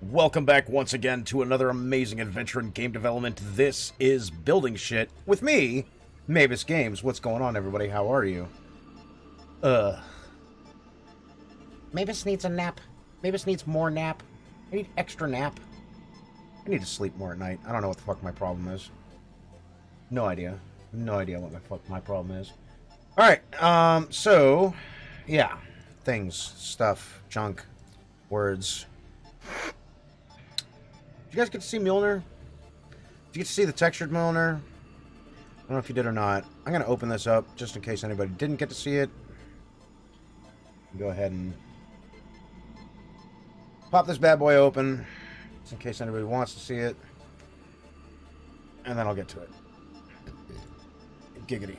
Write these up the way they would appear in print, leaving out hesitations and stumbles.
Welcome back once again to another amazing adventure in game development. This is Building Shit with me, MabusGames. What's going on, everybody? How are you? Mavis needs a nap. Mavis needs more nap. I need extra nap. I need to sleep more at night. I don't know what the fuck my problem is. No idea. No idea what the fuck my problem is. Alright, so, yeah. Things, stuff, junk, words. Did you guys get to see Mjolnir? Did you get to see the textured Mjolnir? I don't know if you did or not. I'm going to open this up just in case anybody didn't get to see it. Go ahead and pop this bad boy open just in case anybody wants to see it. And then I'll get to it. Giggity.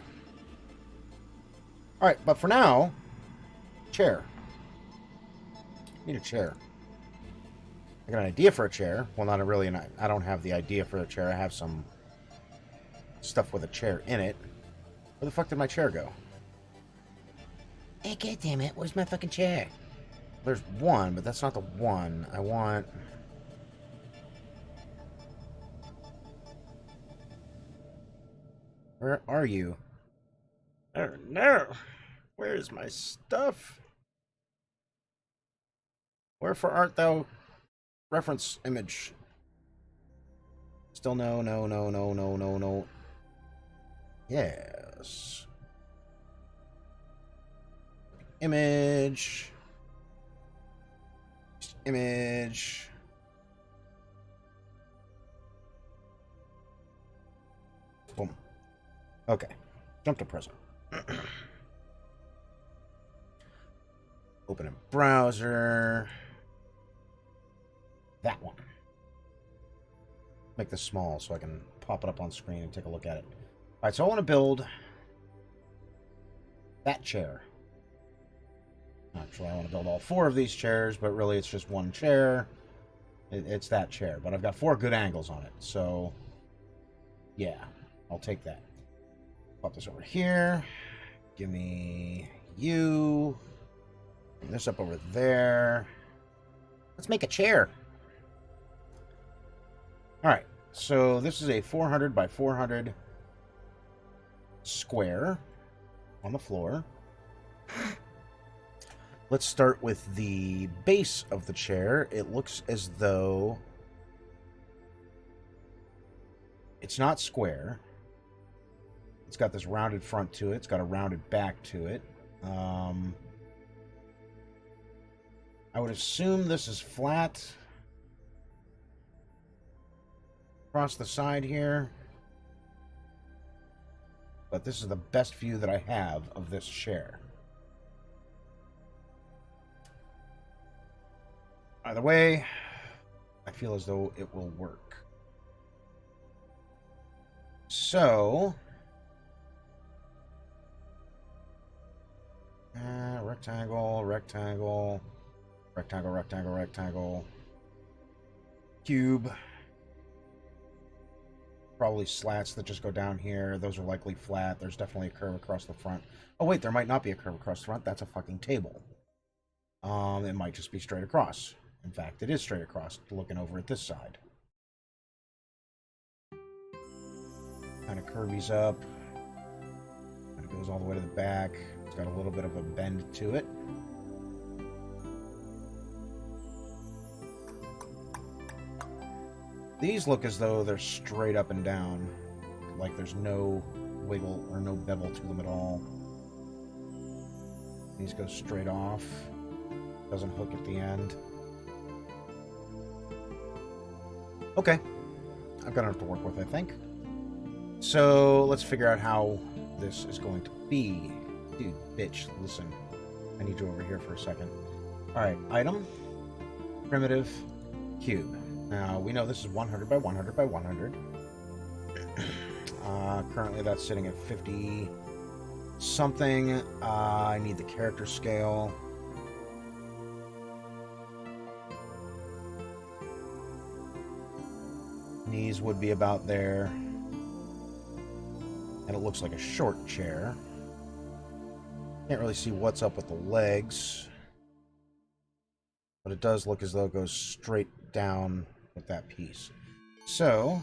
Alright, but for now, chair. Need a chair. I got an idea for a chair. Well, not really. I don't have the idea for a chair. I have some stuff with a chair in it. Where the fuck did my chair go? Hey, goddammit, where's my fucking chair? There's one, but that's not the one. I want... Where are you? Oh, no. Where's my stuff? Wherefore art thou? Reference image. Still no, no, no, no, no, no, no. Yes. Image. Image. Boom. Okay. Jump to present. Open a browser. That one. Make this small so I can pop it up on screen and take a look at it. Alright, so I want to build that chair. Actually, I want to build all four of these chairs, but really it's just one chair. It's that chair, but I've got four good angles on it, so yeah, I'll take that. Pop this over here. Give me you. Bring this up over there. Let's make a chair. Alright, so this is a 400 by 400 square on the floor. Let's start with the base of the chair. It looks as though it's not square. It's got this rounded front to it. It's got a rounded back to it. I would assume this is flat. Across the side here. But this is the best view that I have of this chair. Either way, I feel as though it will work. So, rectangle, rectangle, rectangle, rectangle, rectangle, cube. Probably slats that just go down here. Those are likely flat. There's definitely a curve across the front. Oh wait, there might not be a curve across the front. That's a fucking table. It might just be straight across. In fact, it is straight across, looking over at this side. Kind of curvies up. Kind of goes all the way to the back. It's got a little bit of a bend to it. These look as though they're straight up and down. Like there's no wiggle or no bevel to them at all. These go straight off. Doesn't hook at the end. Okay. I've got enough to work with, I think. So let's figure out how this is going to be. Dude, bitch, listen. I need you over here for a second. Alright, item. Primitive. Cube. Now, we know this is 100 by 100 by 100. Currently, that's sitting at 50 something. I need the character scale. Knees would be about there. And it looks like a short chair. Can't really see what's up with the legs. but it does look as though it goes straight down with that piece. So,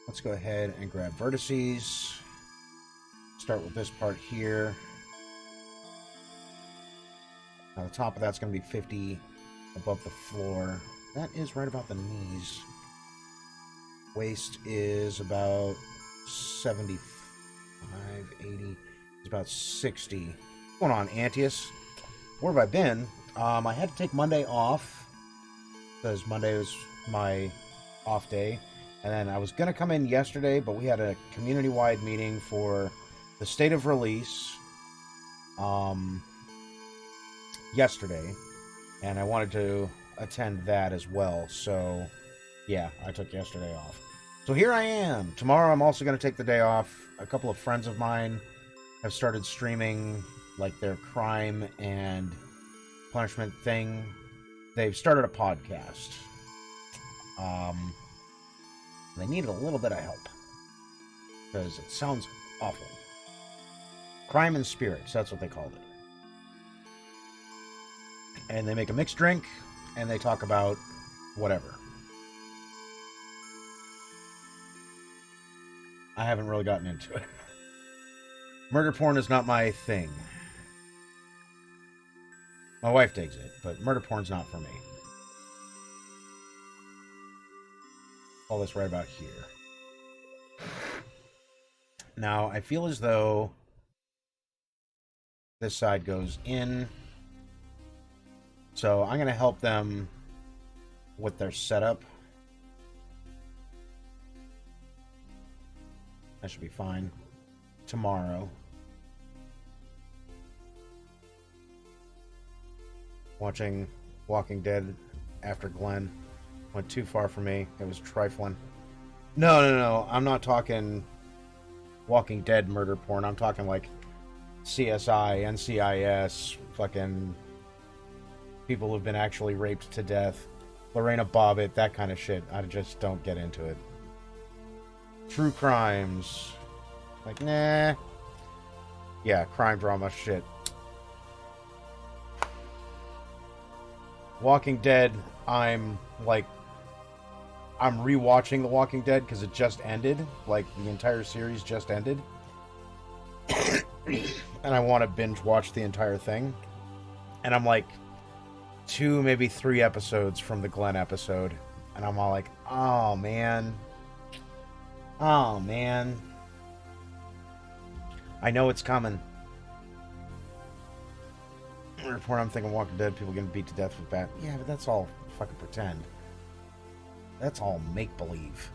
let's go ahead and grab vertices. Start with this part here. Now the top of that's going to be 50 above the floor. That is right about the knees. Waist is about 75, 80. It's about 60. What's going on, Antius? Where have I been? I had to take Monday off because Monday was my off day. And then I was going to come in yesterday, but we had a community-wide meeting for the state of release yesterday. And I wanted to attend that as well. So, yeah, I took yesterday off. So here I am. Tomorrow I'm also going to take the day off. A couple of friends of mine have started streaming like their crime and punishment thing. They've started a podcast. They needed a little bit of help because it sounds awful. Crime and Spirits, that's what they called it. And they make a mixed drink and they talk about whatever. I haven't really gotten into it. Murder porn is not my thing. My wife digs it, but murder porn's not for me. All this right about here. Now, I feel as though this side goes in. So I'm going to help them with their setup. That should be fine. Tomorrow. Watching Walking Dead after Glenn went too far for me. It was trifling. No. I'm not talking Walking Dead murder porn. I'm talking like CSI, NCIS, fucking people who've been actually raped to death. Lorena Bobbitt, that kind of shit. I just don't get into it. True crimes. Like, nah. Yeah, crime drama shit. Walking Dead, I'm rewatching The Walking Dead because it just ended. Like, the entire series just ended. And I want to binge watch the entire thing. And I'm like 2, maybe 3 episodes from the Glenn episode. And I'm all like, oh, man. Oh, man. I know it's coming. Report, I'm thinking Walking Dead, people getting beat to death with bat. Yeah, but that's all fucking pretend. That's all make-believe.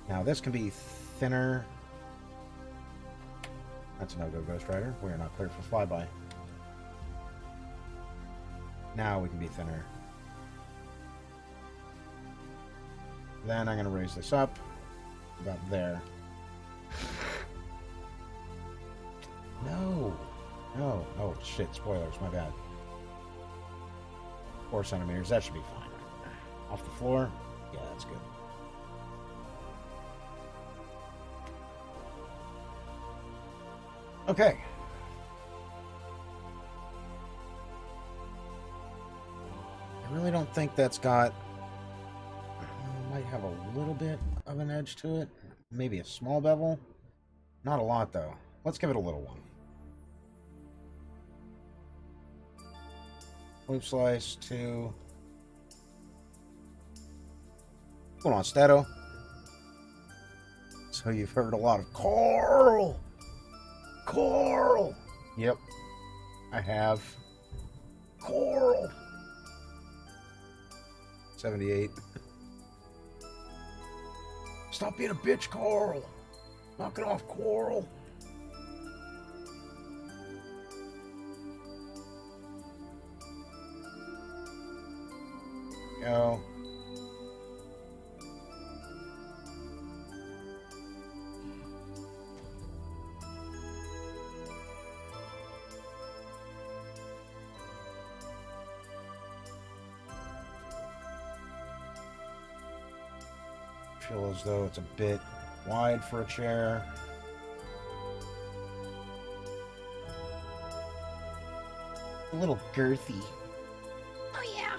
Now, this can be thinner. That's a no-go, Ghost Rider. We are not clear for flyby. Now we can be thinner. Then I'm going to raise this up. About there. No. No. Oh, shit. Spoilers. My bad. 4 centimeters. That should be fine. Off the floor. Yeah, that's good. Okay. I really don't think that's got... might have a little bit of an edge to it. Maybe a small bevel. Not a lot, though. Let's give it a little one. Loop slice, 2. What's going on, Stato? So you've heard a lot of Carl! Carl! Yep. I have. Carl! 78. Stop being a bitch, Carl! Knock it off, Carl! Go. Feel as though it's a bit wide for a chair. A little girthy. Oh, yeah.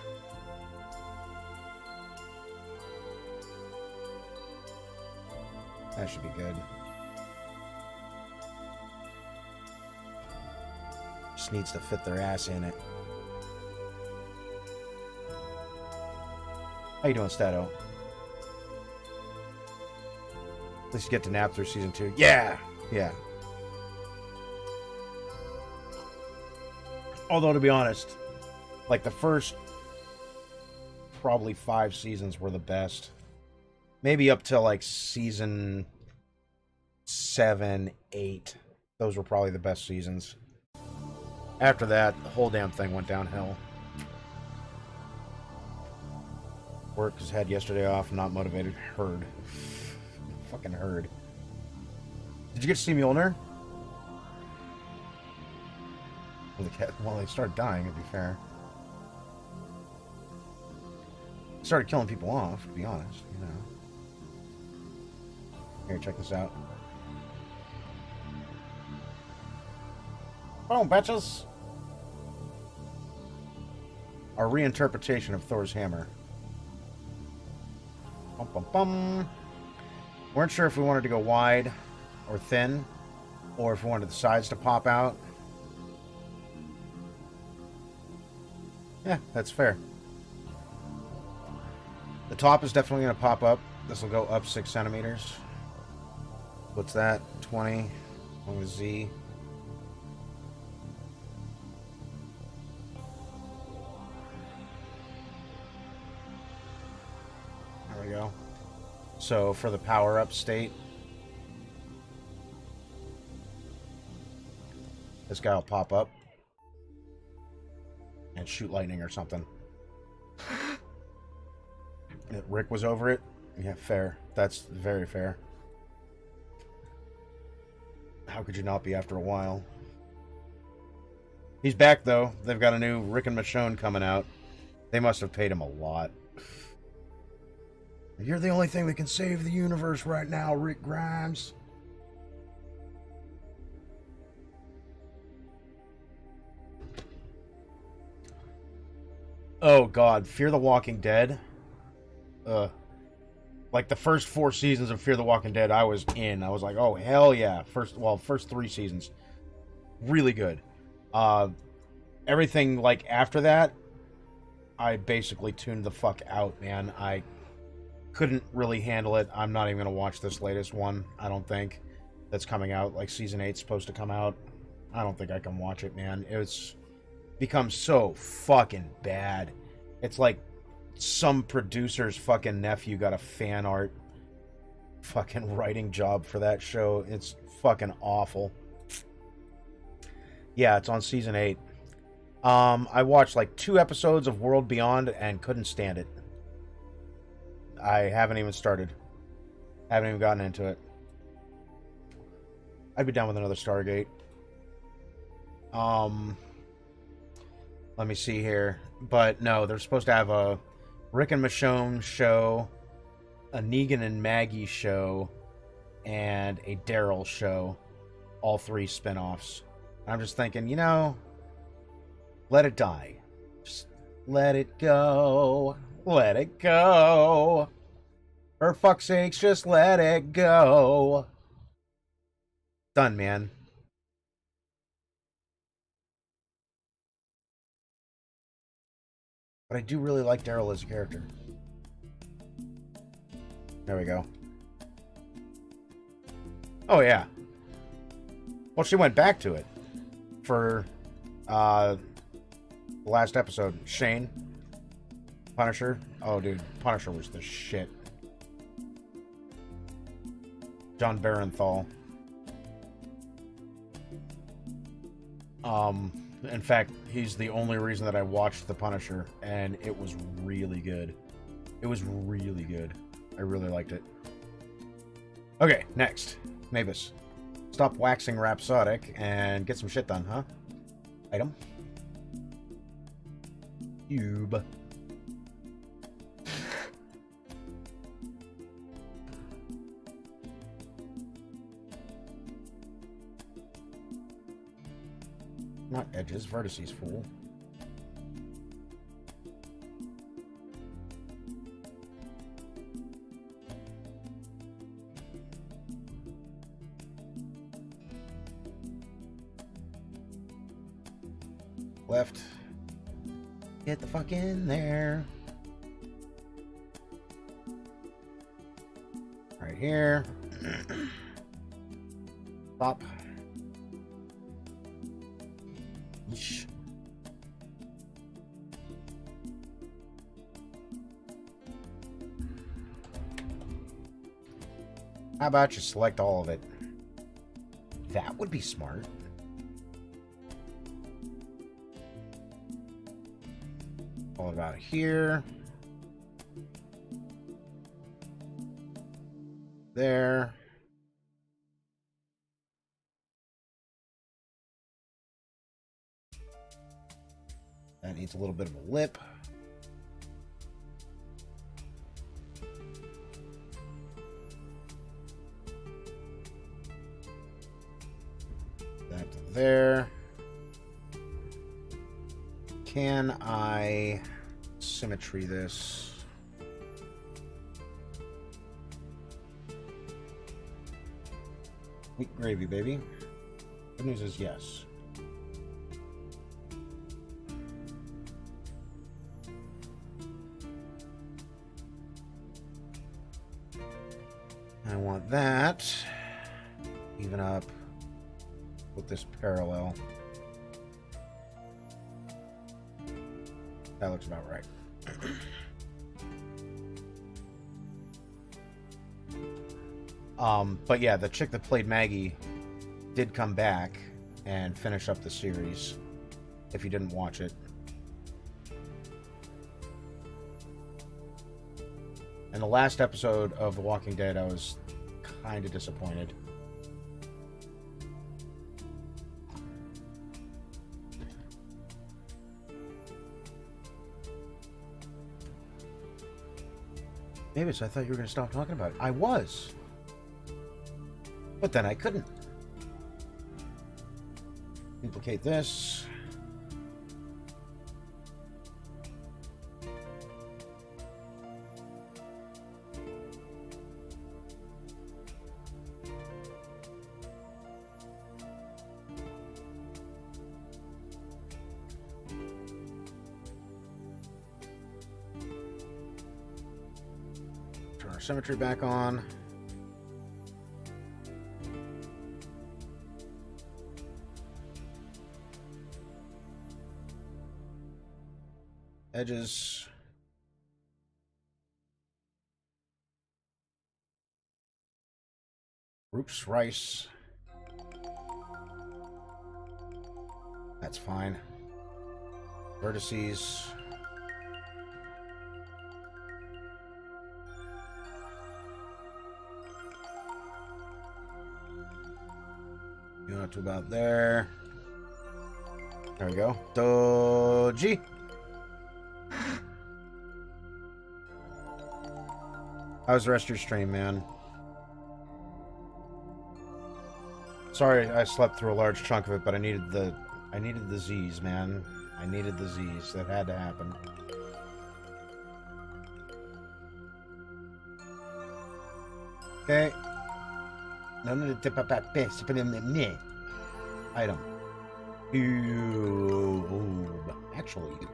That should be good. Just needs to fit their ass in it. How you doing, Stato? At least you get to nap through season 2. Yeah! Yeah. Although, to be honest, like the first probably 5 seasons were the best. Maybe up till like season 7, 8. Those were probably the best seasons. After that, the whole damn thing went downhill. Work has had yesterday off, not motivated. Heard. Fucking heard. Did you get to see Mjolnir? Well, they started dying, to be fair. Started killing people off, to be honest, you know. Here, check this out. Boom, bitches! Our reinterpretation of Thor's hammer. Bum, bum, bum. Weren't sure if we wanted to go wide or thin, or if we wanted the sides to pop out. Yeah, that's fair. The top is definitely going to pop up. This will go up 6 centimeters. What's that? 20 on the Z. There we go. So for the power-up state, this guy will pop up and shoot lightning or something. Rick was over it? Yeah, fair. That's very fair. How could you not be after a while? He's back, though. They've got a new Rick and Michonne coming out. They must have paid him a lot. You're the only thing that can save the universe right now, Rick Grimes. Oh, God. Fear the Walking Dead. Like the first 4 seasons of Fear the Walking Dead, I was in. I was like, oh, hell yeah. First 3 seasons. Really good. Everything, like, after that, I basically tuned the fuck out, man. I couldn't really handle it. I'm not even going to watch this latest one, I don't think. That's coming out. Like, season 8's supposed to come out. I don't think I can watch it, man. It's become so fucking bad. It's like some producer's fucking nephew got a fan art fucking writing job for that show. It's fucking awful. Yeah, it's on season 8. I watched like 2 episodes of World Beyond and couldn't stand it. I haven't even started. Haven't even gotten into it. I'd be down with another Stargate. Let me see here. But no, they're supposed to have a Rick and Michonne show, a Negan and Maggie show, and a Daryl show. All 3 spin-offs. I'm just thinking, you know, let it die. Just let it go. Let it go. For fuck's sakes, just let it go. Done, man. But I do really like Daryl as a character. There we go. Oh, yeah. Well, she went back to it for the last episode. Shane. Punisher. Oh, dude. Punisher was the shit. John Barenthal. In fact, he's the only reason that I watched The Punisher, and it was really good. It was really good. I really liked it. Okay, next. Mabus. Stop waxing rhapsodic and get some shit done, huh? Item. Cube. Not edges, vertices, fool. Left. Get the fuck in there. Right here. Stop. Yeesh. How about you select all of it? That would be smart. All about here. There. That needs a little bit of a lip. That to there. Can I symmetry this? Wheat gravy, baby. Good news is yes. I want that. Even up with this parallel. That looks about right. But yeah, the chick that played Maggie did come back and finish up the series, if you didn't watch it. And the last episode of The Walking Dead, I was kind of disappointed. Maybe so. I thought you were going to stop talking about it. I was. But then I couldn't. Duplicate this. Turn our symmetry back on. Edges. Groups rice. That's fine. Vertices. You know, to about there. There we go. Doji. How was the rest of your stream, man? Sorry I slept through a large chunk of it, but I needed the Z's, man. I needed the Z's. That had to happen. Okay. Item. Actually,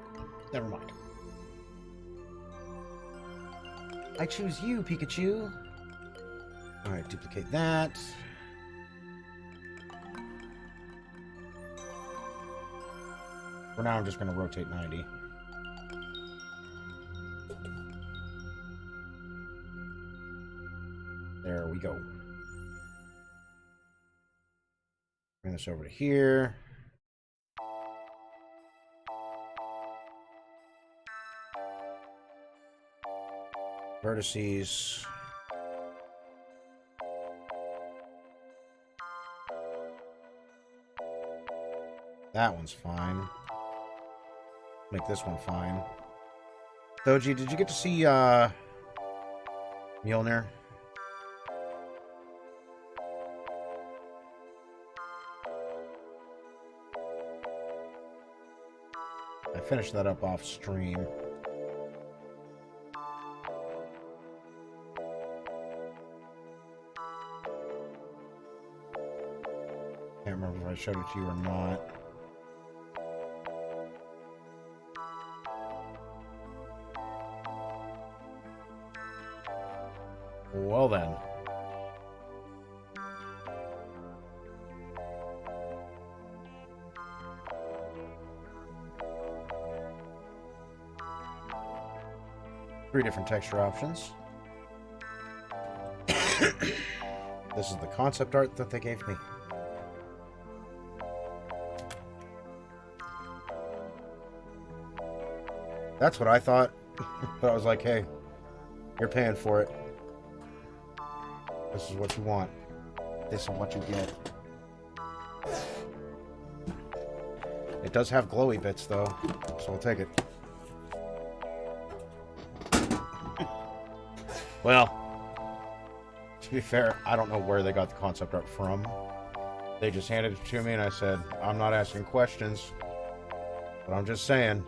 never mind. I choose you, Pikachu. Alright, duplicate that. For now, I'm just going to rotate 90. There we go. Bring this over to here. Vertices. That one's fine. Make this one fine. Doji, did you get to see Mjolnir? I finished that up off stream. Can't remember if I showed it to you or not. Well then. Three different texture options. This is the concept art that they gave me. That's what I thought. But I was like, hey, you're paying for it. This is what you want. This is what you get. It does have glowy bits, though, so I'll take it. Well, to be fair, I don't know where they got the concept art from. They just handed it to me, and I said, I'm not asking questions, but I'm just saying.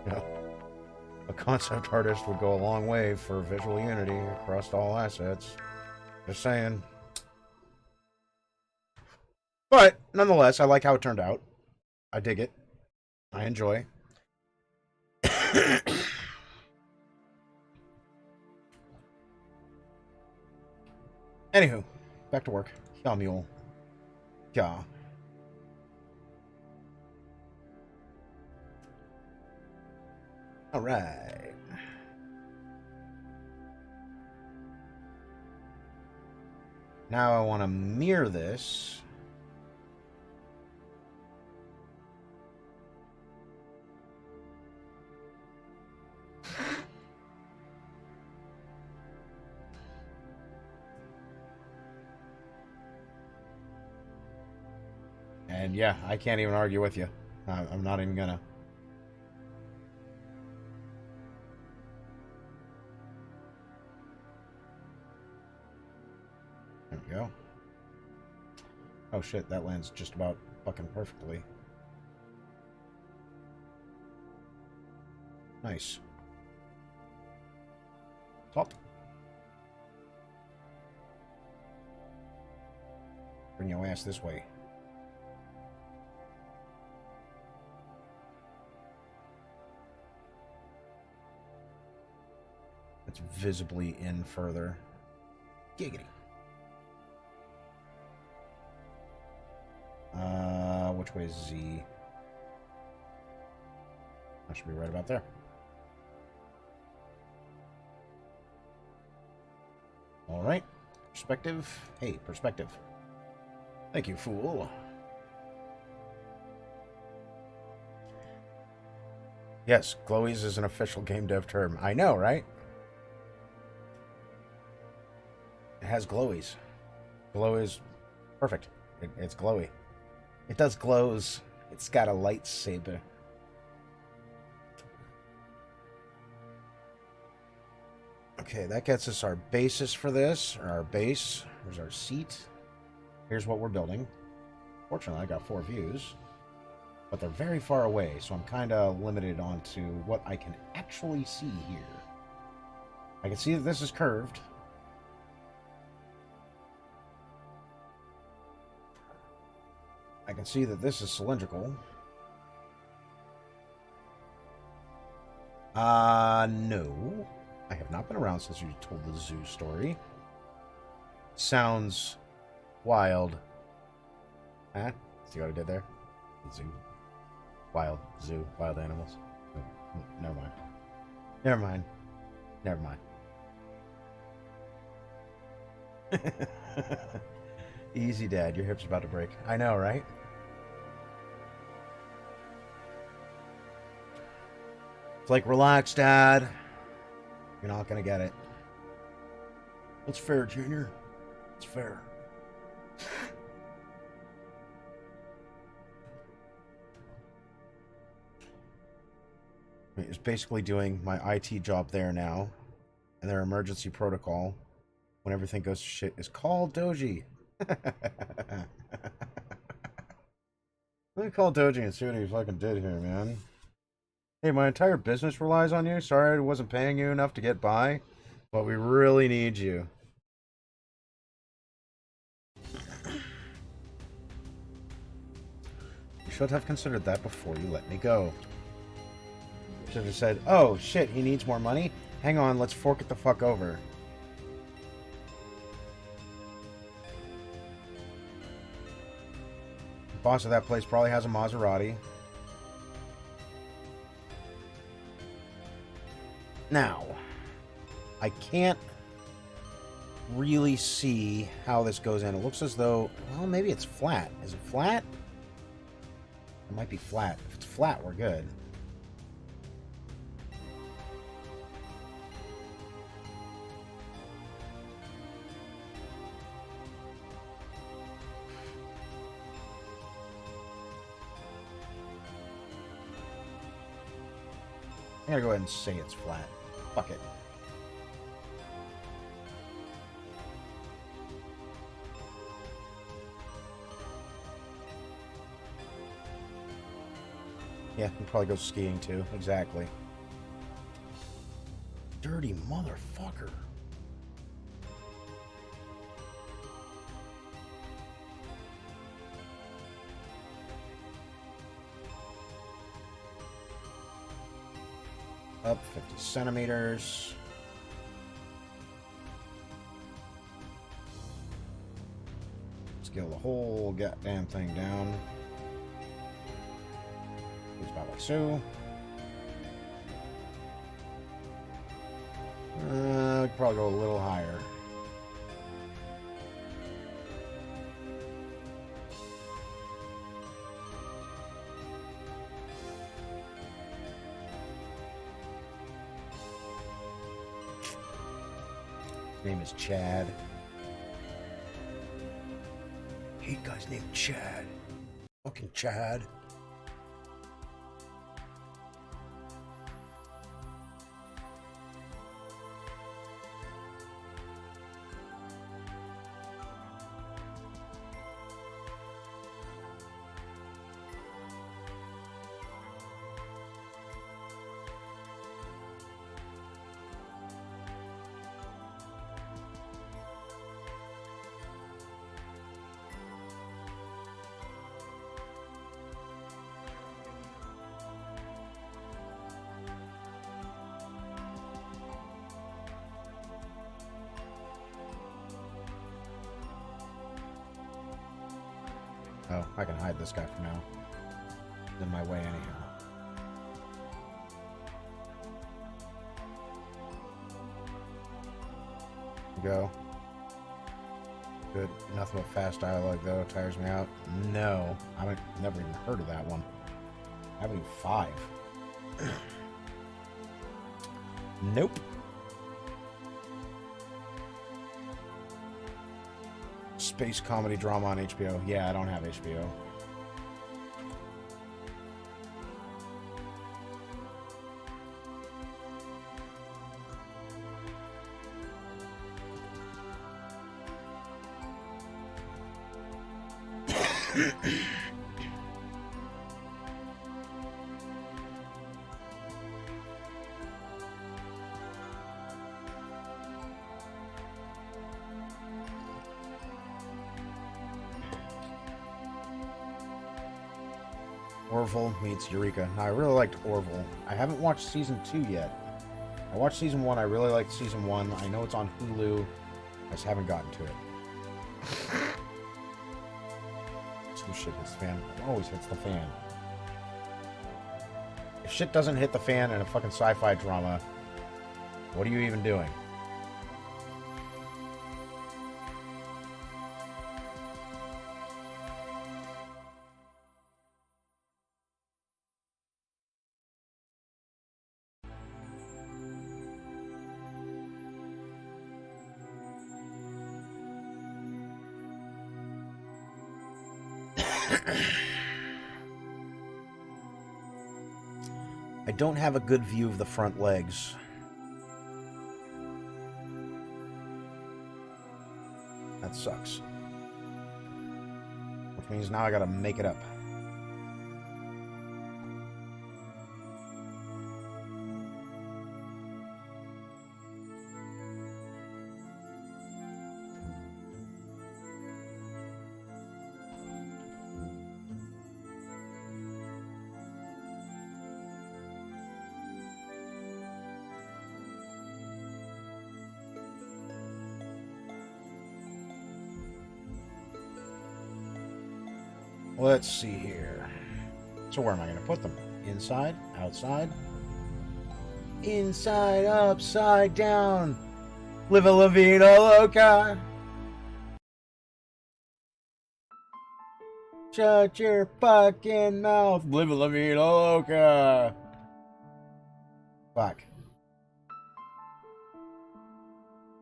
You know, a concept artist would go a long way for visual unity across all assets. Just saying. But, nonetheless, I like how it turned out. I dig it. I enjoy. Anywho, back to work. Yeah, mule. Yeah. Alright. Now I want to mirror this. And yeah, I can't even argue with you. I'm not even gonna. There we go. Oh shit, that lands just about fucking perfectly. Nice. Top. Bring your ass this way. It's visibly in further. Giggity. Which way is Z? That should be right about there. All right. Perspective. Hey, perspective. Thank you, fool. Yes, glowies is an official game dev term. I know, right? It has glowies. Glow is perfect. It's glowy. It does glows. It's got a lightsaber. Okay, that gets us our basis for this, or our base. Here's our seat. Here's what we're building. Fortunately, I got 4 views, but they're very far away, so I'm kind of limited onto what I can actually see here. I can see that this is curved. I can see that this is cylindrical. No. I have not been around since you told the zoo story. Sounds wild. Huh? See what I did there? The zoo. Wild. Zoo. Wild animals. Never mind. Never mind. Never mind. Easy, Dad. Your hip's about to break. I know, right? It's like, relax, Dad. You're not gonna get it. It's fair, Junior. It's fair. It's basically doing my IT job there now. And their emergency protocol, when everything goes to shit, is call Doji. Let me call Doji and see what he fucking did here, man. Hey, my entire business relies on you. Sorry I wasn't paying you enough to get by, but we really need you. You should have considered that before you let me go. Should have said, oh shit, he needs more money? Hang on, let's fork it the fuck over. The boss of that place probably has a Maserati. Now, I can't really see how this goes in. It looks as though, well, maybe it's flat. Is it flat? It might be flat. If it's flat, we're good. I'm gonna go ahead and say it's flat. Fuck it. Yeah, we'll probably go skiing too. Exactly. Dirty motherfucker. Up 50 centimeters. Scale the whole goddamn thing down. It's about like so. We could probably go a little higher. His name is Chad. Hate guy's named Chad. Fucking Chad. Oh, I can hide this guy for now. He's in my way anyhow. Go. Good. Nothing but fast dialogue though. Tires me out. No. I've never even heard of that one. Avenue 5. Nope. Space comedy drama on HBO. Yeah, I don't have HBO. Orville meets Eureka. Now, I really liked Orville. I haven't watched season 2 yet. I watched season 1. I really liked season 1. I know it's on Hulu. I just haven't gotten to it. Some shit hits the fan. It always hits the fan. If shit doesn't hit the fan in a fucking sci-fi drama, what are you even doing? I don't have a good view of the front legs. That sucks. Which means now I gotta make it up. Let's see here. So where am I going to put them? Inside? Outside? Inside, upside down. Live a la vida loca. Shut your fucking mouth. Live a la vida loca. Fuck.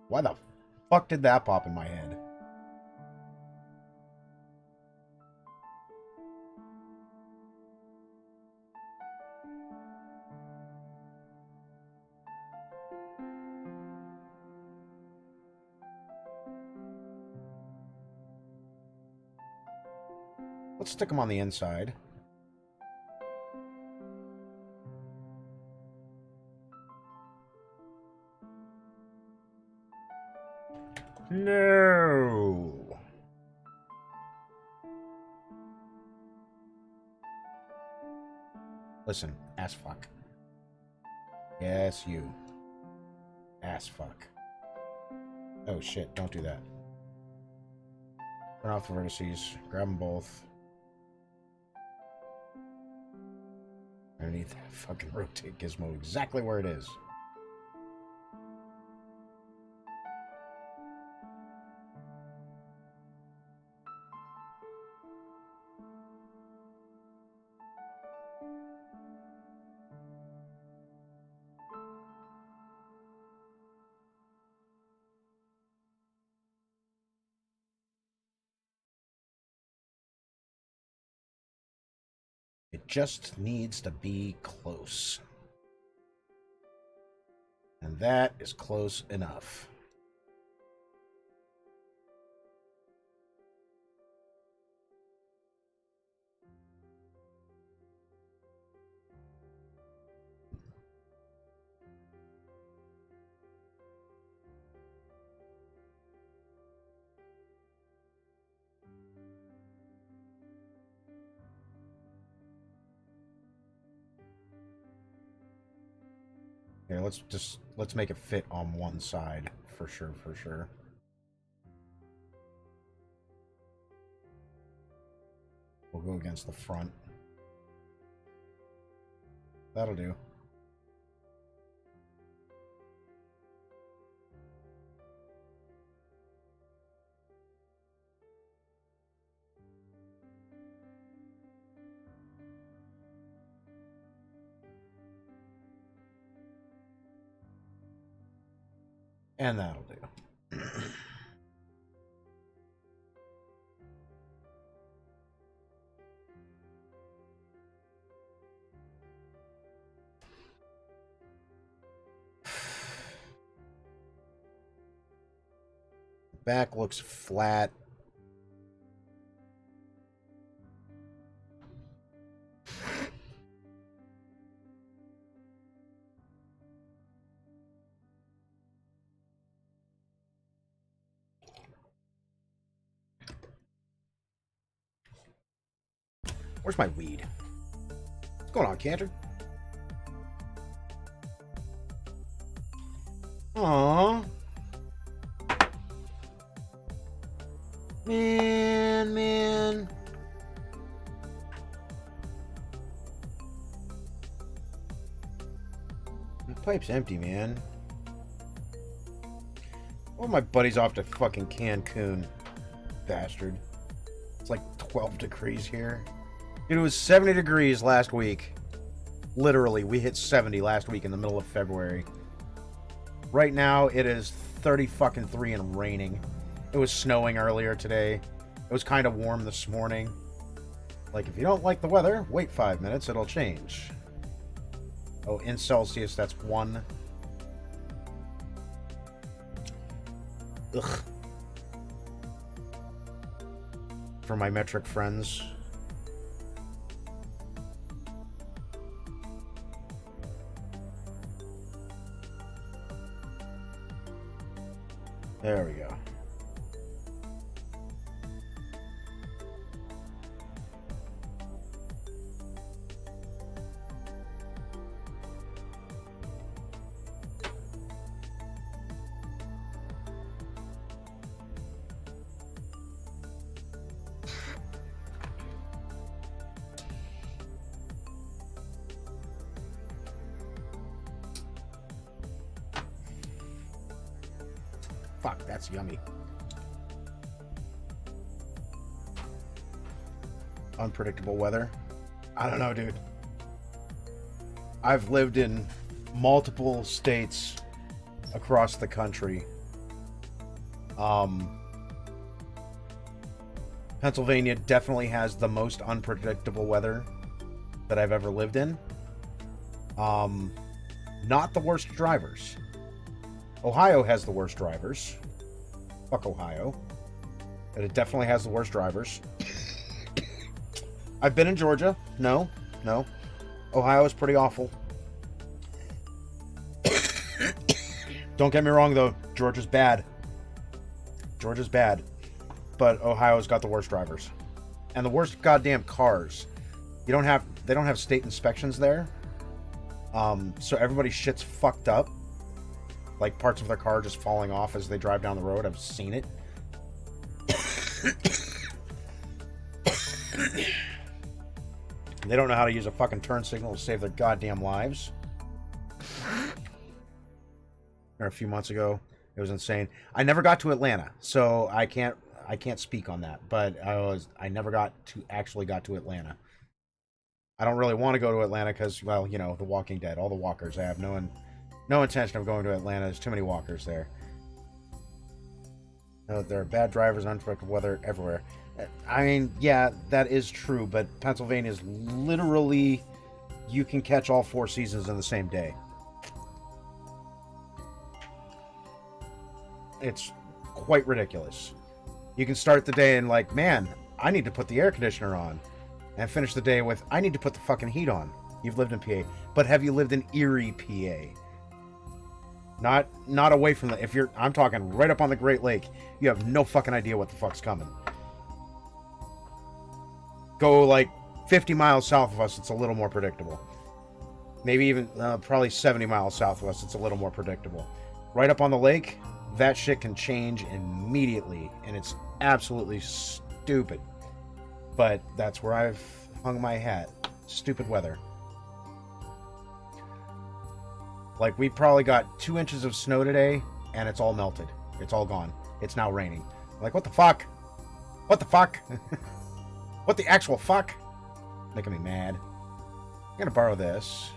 Why the fuck did that pop in my head? Let's stick them on the inside. No. Listen, ass fuck. Yes, you. Ass fuck. Oh shit, don't do that. Turn off the vertices. Grab them both. Underneath that fucking rotate gizmo exactly where it is. It just needs to be close. And that is close enough. Here, let's make it fit on one side for sure, for sure. We'll go against the front. That'll do. And that'll do. Back looks flat. Where's my weed? What's going on, Cantor? Aww. Man. My pipe's empty, man. All my buddies off to fucking Cancun. Bastard. It's like 12 degrees here. Dude, it was 70 degrees last week. Literally, we hit 70 last week in the middle of February. Right now, it is 30 fucking 3 and raining. It was snowing earlier today. It was kind of warm this morning. Like, if you don't like the weather, wait 5 minutes, it'll change. Oh, in Celsius, that's 1. Ugh. For my metric friends. There we go. Fuck, that's yummy. Unpredictable weather. I don't know, dude. I've lived in multiple states across the country. Pennsylvania definitely has the most unpredictable weather that I've ever lived in. Not the worst drivers. Ohio has the worst drivers. Fuck Ohio. But it definitely has the worst drivers. I've been in Georgia. No. Ohio is pretty awful. Don't get me wrong, though. Georgia's bad. But Ohio's got the worst drivers. And the worst goddamn cars. They don't have state inspections there. So everybody's shit's fucked up. Like parts of their car just falling off as they drive down the road. I've seen it. They don't know how to use a fucking turn signal to save their goddamn lives. Or a few months ago, it was insane. I never got to Atlanta, so I can't speak on that. But I never got to Atlanta. I don't really want to go to Atlanta because, well, you know, The Walking Dead, all the walkers. I have no intention of going to Atlanta. There's too many walkers there. There are bad drivers, unpredictable weather everywhere. I mean, yeah, that is true, but Pennsylvania is literally, you can catch all 4 seasons in the same day. It's quite ridiculous. You can start the day and like, man, I need to put the air conditioner on. And finish the day with, I need to put the fucking heat on. You've lived in PA. But have you lived in Erie, PA? Not away from the... I'm talking right up on the Great Lake. You have no fucking idea what the fuck's coming. Go like 50 miles south of us, it's a little more predictable. Maybe even probably 70 miles south of us, it's a little more predictable. Right up on the lake, that shit can change immediately. And it's absolutely stupid. But that's where I've hung my hat. Stupid weather. Like, we probably got 2 inches of snow today, and it's all melted. It's all gone. It's now raining. Like, what the fuck? What the fuck? What the actual fuck? Making me mad. I'm gonna borrow this.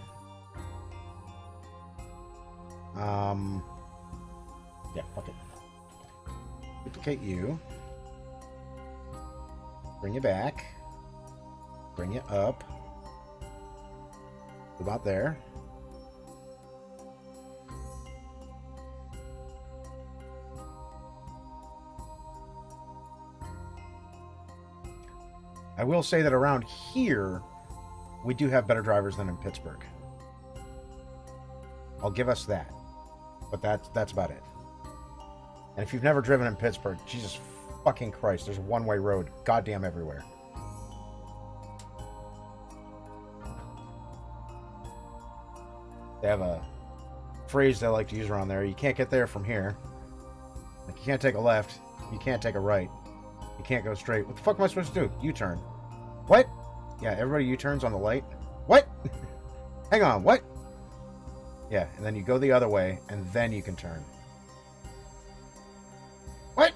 Yeah, fuck it. Duplicate you. Bring you back. Bring you up. About there. I will say that around here, we do have better drivers than in Pittsburgh. I'll give us that. But that's about it. And if you've never driven in Pittsburgh, Jesus fucking Christ, there's a one-way road goddamn everywhere. They have a phrase they like to use around there. You can't get there from here. Like, you can't take a left. You can't take a right. You can't go straight. What the fuck am I supposed to do? U-turn. What? Yeah, everybody U-turns on the light. What? Hang on, what? Yeah, and then you go the other way, and then you can turn. What?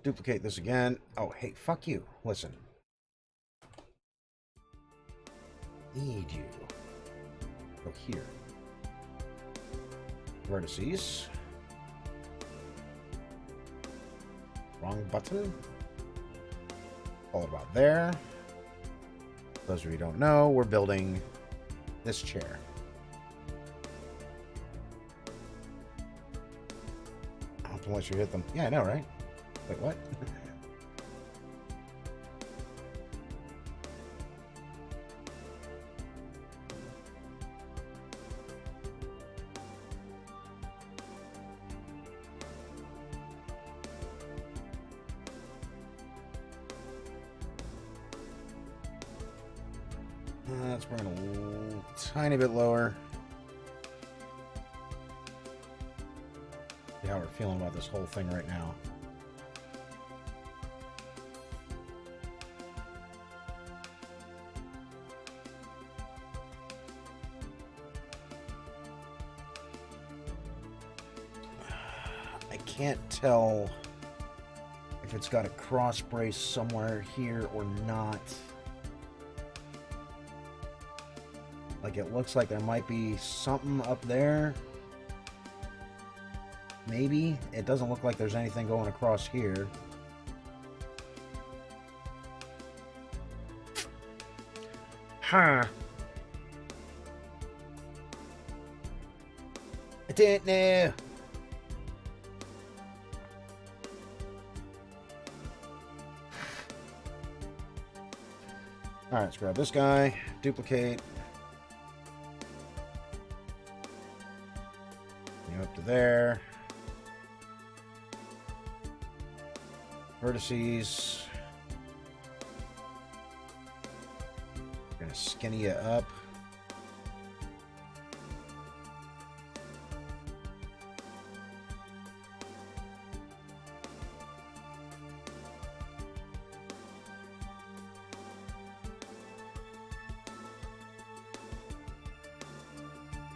Duplicate this again. Oh, hey, fuck you. Listen. Need you. Go here. Vertices. Wrong button. All about there. Those of you who don't know, we're building this chair. Unless you hit them. Yeah, I know, right? Wait, what? Let's bring it a tiny bit lower. See how we're feeling about this whole thing right now. can't tell if it's got a cross brace somewhere here or not. Like, it looks like there might be something up there. Maybe. It doesn't look like there's anything going across here. Huh. I didn't know. Alright, let's grab this guy. Duplicate. You up to there. Vertices. Gonna skinny you up.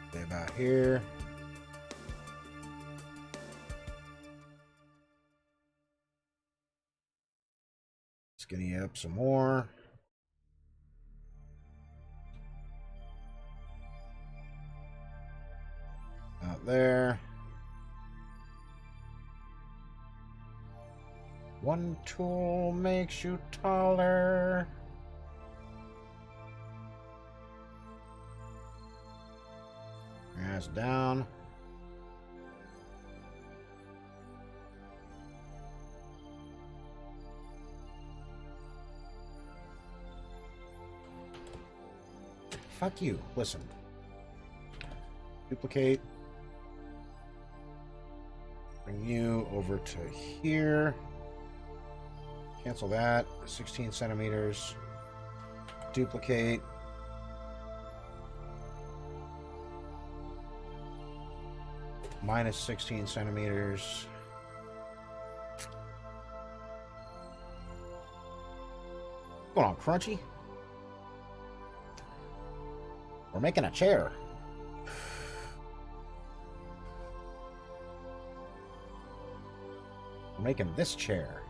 Stay about here. Skinny you up some more. Out there. One tool makes you taller. Ass down. Fuck you. Listen. Duplicate. Bring you over to here. Cancel that. 16 centimeters. Duplicate. Minus 16 centimeters. What's going on, Crunchy? We're making a chair. We're making this chair.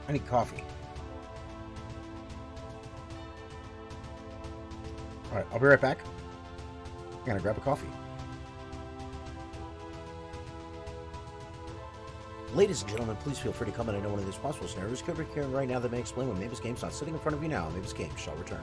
I need coffee. Alright, I'll be right back. I'm gonna grab a coffee. Ladies and gentlemen, please feel free to comment. I know one of these possible scenarios could be occurring right now that may explain when MabusGames not sitting in front of you now. MabusGames shall return.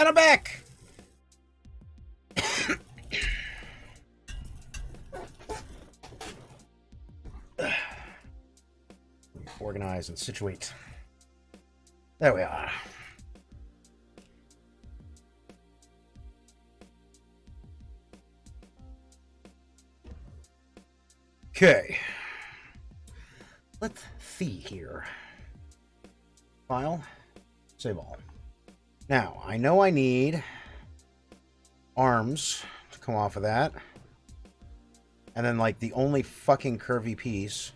And I'm back! Organize and situate. There we are. Okay. Let's see here. File. Save all. Now, I know I need arms to come off of that. And then, like, the only fucking curvy piece.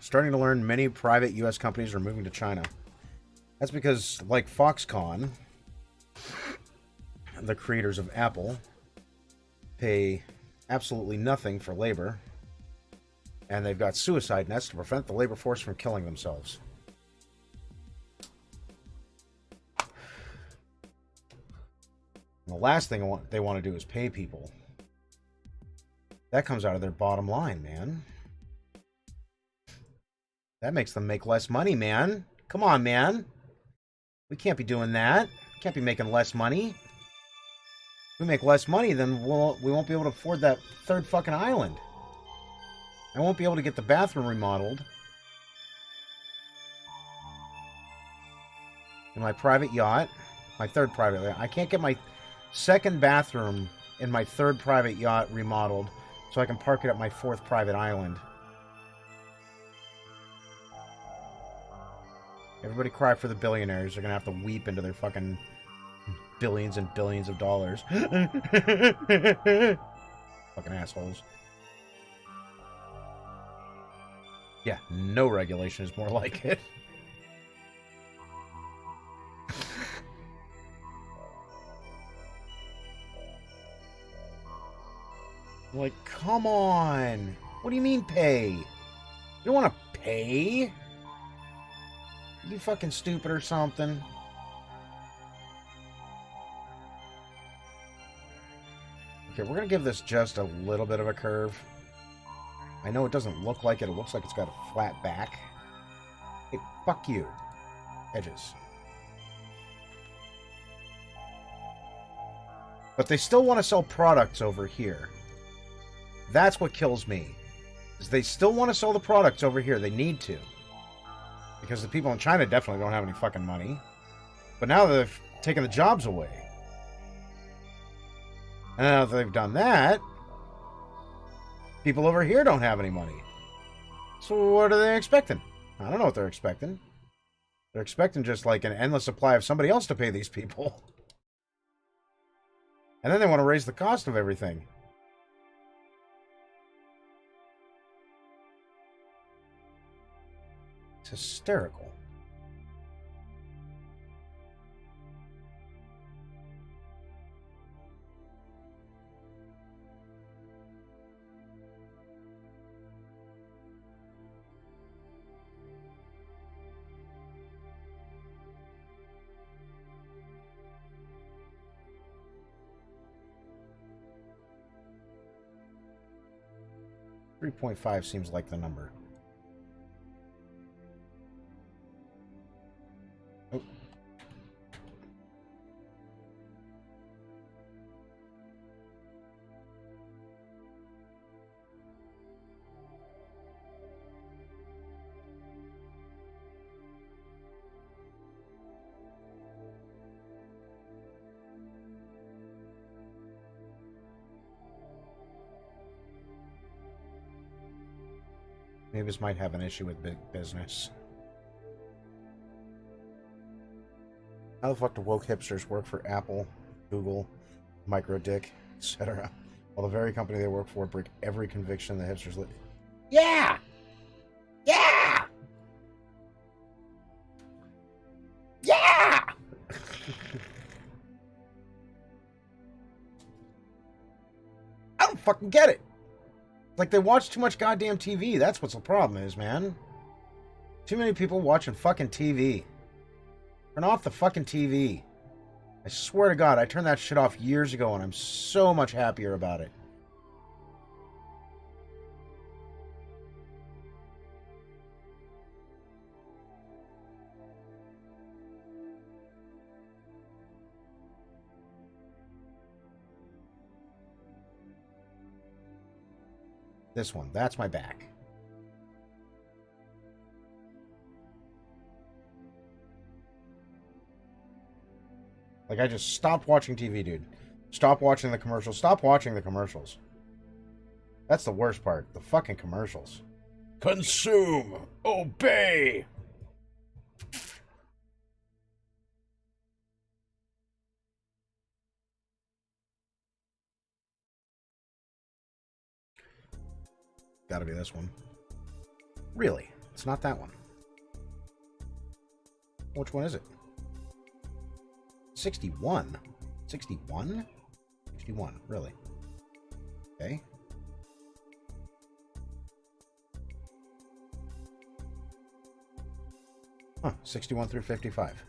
Starting to learn many private U.S. companies are moving to China. That's because, like Foxconn, the creators of Apple, pay absolutely nothing for labor. And they've got suicide nets to prevent the labor force from killing themselves. And the last thing they want to do is pay people. That comes out of their bottom line, man. That makes them make less money, man. Come on, man. We can't be doing that. Can't be making less money. If we make less money, then we won't be able to afford that third fucking island. I won't be able to get the bathroom remodeled in my private yacht. My third private yacht. I can't get my second bathroom in my third private yacht remodeled so I can park it at my fourth private island. Everybody cry for the billionaires. They're going to have to weep into their fucking billions and billions of dollars. Fucking assholes. Yeah, no regulation is more like it. Like, come on. What do you mean pay? You don't want to pay? You fucking stupid or something? Okay, we're gonna give this just a little bit of a curve. I know it doesn't look like it. It looks like it's got a flat back. Hey, fuck you. Edges. But they still want to sell products over here. That's what kills me. Is they still want to sell the products over here. They need to. Because the people in China definitely don't have any fucking money. But now they've taken the jobs away. And now that they've done that, people over here don't have any money. So what are they expecting? I don't know what they're expecting. They're expecting just like an endless supply of somebody else to pay these people. And then they want to raise the cost of everything. It's hysterical. .5 seems like the number. Oh. Maybe this might have an issue with big business. How the fuck do woke hipsters work for Apple, Google, Microdick, etc., while the very company they work for break every conviction the hipsters live? Yeah! Yeah! Yeah! I don't fucking get it. Like, they watch too much goddamn TV. That's what the problem is, man. Too many people watching fucking TV. Turn off the fucking TV. I swear to God, I turned that shit off years ago, and I'm so much happier about it. This one. That's my back. Like, I just stopped watching TV, dude. Stop watching the commercials. Stop watching the commercials. That's the worst part. The fucking commercials. Consume. Obey. Gotta be this one. Really? It's not that one. Which one is it? 61. 61? 61, really. Okay. Huh, 61 through 55.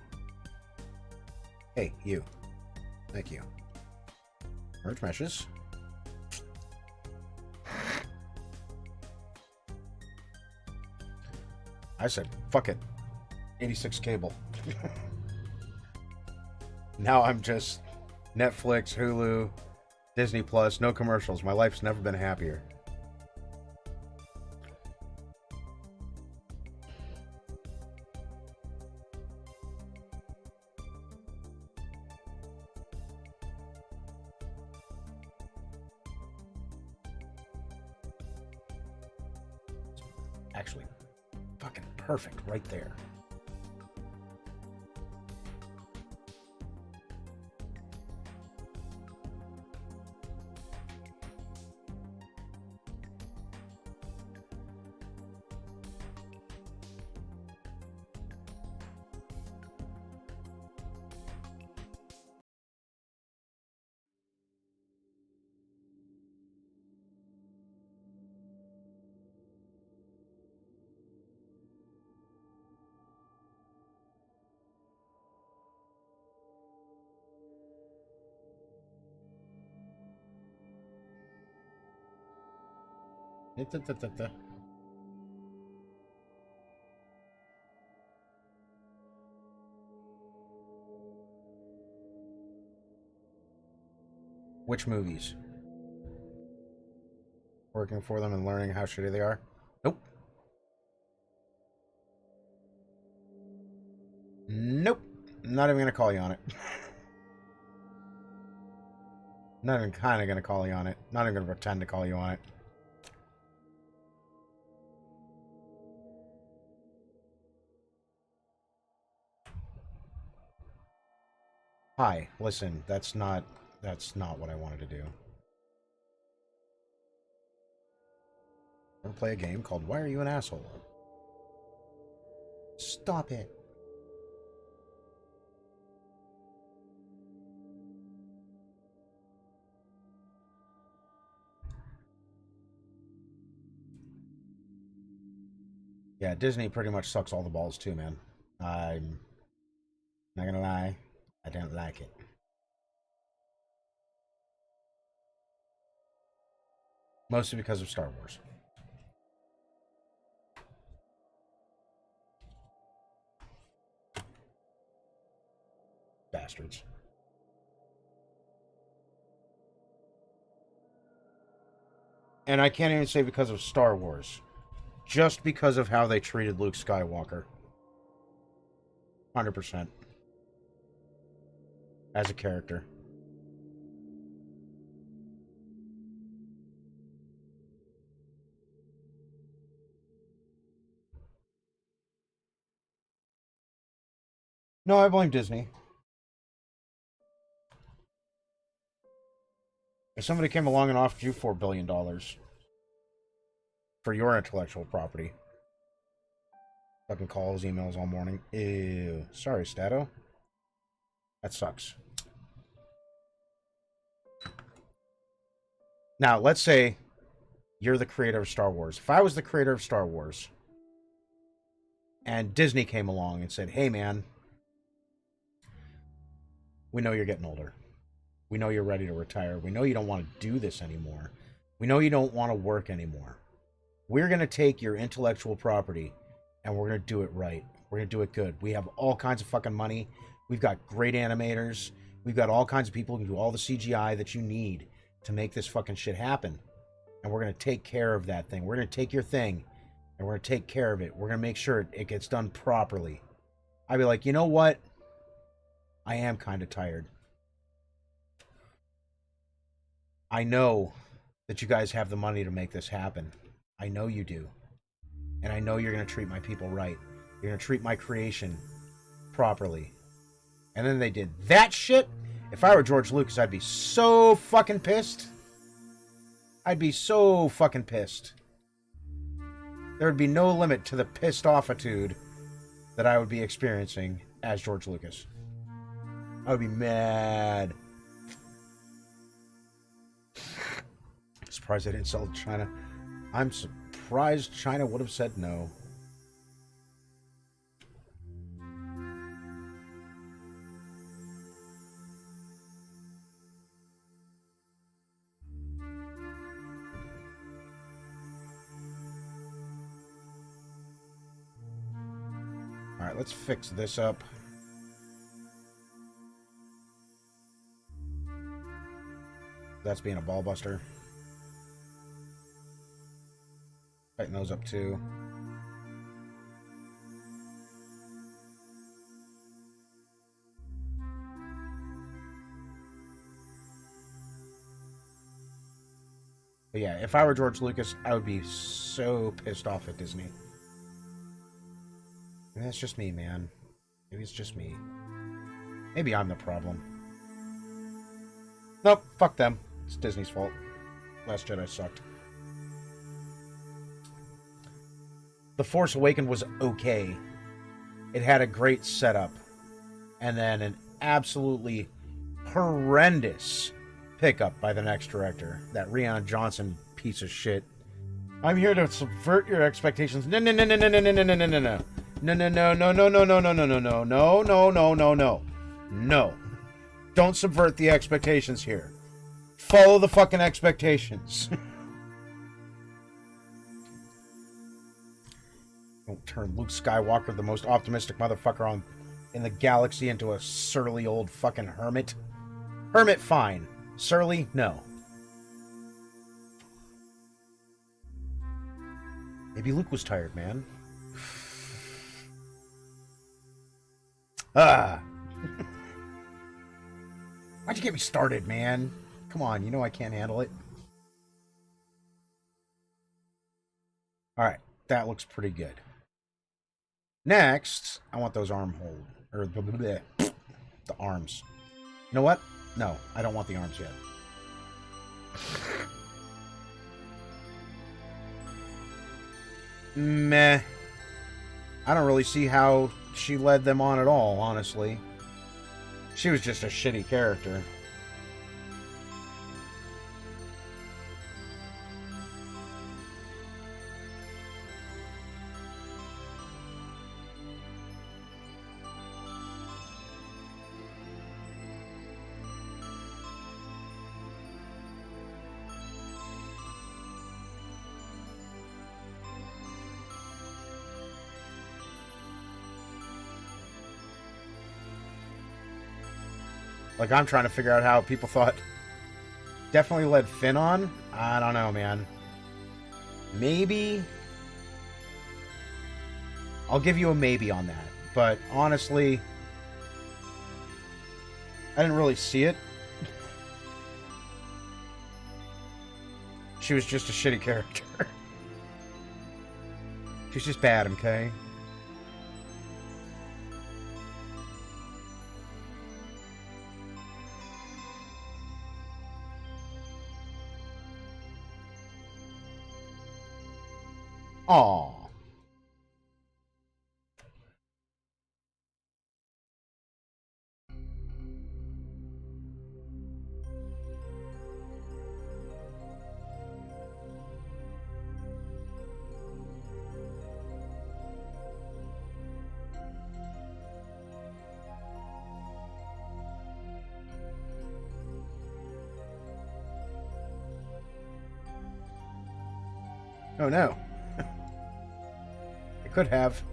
Hey, you. Thank you. Merge meshes. I said, fuck it. 86 cable. Now I'm just Netflix, Hulu, Disney Plus, no commercials. My life's never been happier. Actually, fucking perfect right there. Which movies? Working for them and learning how shitty they are? Nope. Nope. Not even gonna call you on it. Not even kind of gonna call you on it. Not even gonna pretend to call you on it. Hi, listen, that's not what I wanted to do. I'm gonna play a game called Why Are You an Asshole? Stop it. Yeah, Disney pretty much sucks all the balls too, man. I'm not gonna lie, I don't like it. Mostly because of Star Wars. Bastards. And I can't even say because of Star Wars. Just because of how they treated Luke Skywalker. 100%. As a character. No, I blame Disney. If somebody came along and offered you $4 billion for your intellectual property, fucking calls, emails all morning. Ew. Sorry, Stato. That sucks. Now, let's say you're the creator of Star Wars. If I was the creator of Star Wars and Disney came along and said, hey, man, we know you're getting older. We know you're ready to retire. We know you don't want to do this anymore. We know you don't want to work anymore. We're going to take your intellectual property and we're going to do it right. We're going to do it good. We have all kinds of fucking money. We've got great animators. We've got all kinds of people who can do all the CGI that you need to make this fucking shit happen. and we're going to take care of that thing. We're going to take your thing, and we're going to take care of it. We're going to make sure it gets done properly. I'd be like, you know what? I am kind of tired. I know that you guys have the money to make this happen. I know you do. And I know you're going to treat my people right. You're going to treat my creation properly. And then they did that shit. If I were George Lucas, I'd be so fucking pissed. I'd be so fucking pissed. There would be no limit to the pissed offitude that I would be experiencing as George Lucas. I would be mad. Surprised I didn't sell to China. I'm surprised China would have said no. Alright, let's fix this up. That's being a ball buster. Tighten those up too. But yeah, if I were George Lucas, I would be so pissed off at Disney. And that's just me, man. Maybe it's just me. Maybe I'm the problem. Nope, fuck them. It's Disney's fault. Last Jedi sucked. The Force Awakens was okay. It had a great setup. And then an absolutely horrendous pickup by the next director. That Rihanna Johnson piece of shit. I'm here to subvert your expectations. No, no, no, no, no, no, no, no, no, no, no. No, no, no, no, no, no, no, no, no, no, no, no, no, no, no, no. No. Don't subvert the expectations here. Follow the fucking expectations. Don't turn Luke Skywalker, the most optimistic motherfucker in the galaxy, into a surly old fucking hermit. Hermit, fine. Surly, no. Maybe Luke was tired, man. Ah. Why'd you get me started, man? Come on, you know I can't handle it. Alright, that looks pretty good. Next, I want those arm hold. Or the arms. You know what? No, I don't want the arms yet. Meh. I don't really see how she led them on at all, honestly. She was just a shitty character. Like, I'm trying to figure out how people thought definitely led Finn on. I don't know, man. Maybe. I'll give you a maybe on that. But honestly, I didn't really see it. She was just a shitty character. She's just bad, okay? Aw. Oh no. It could have.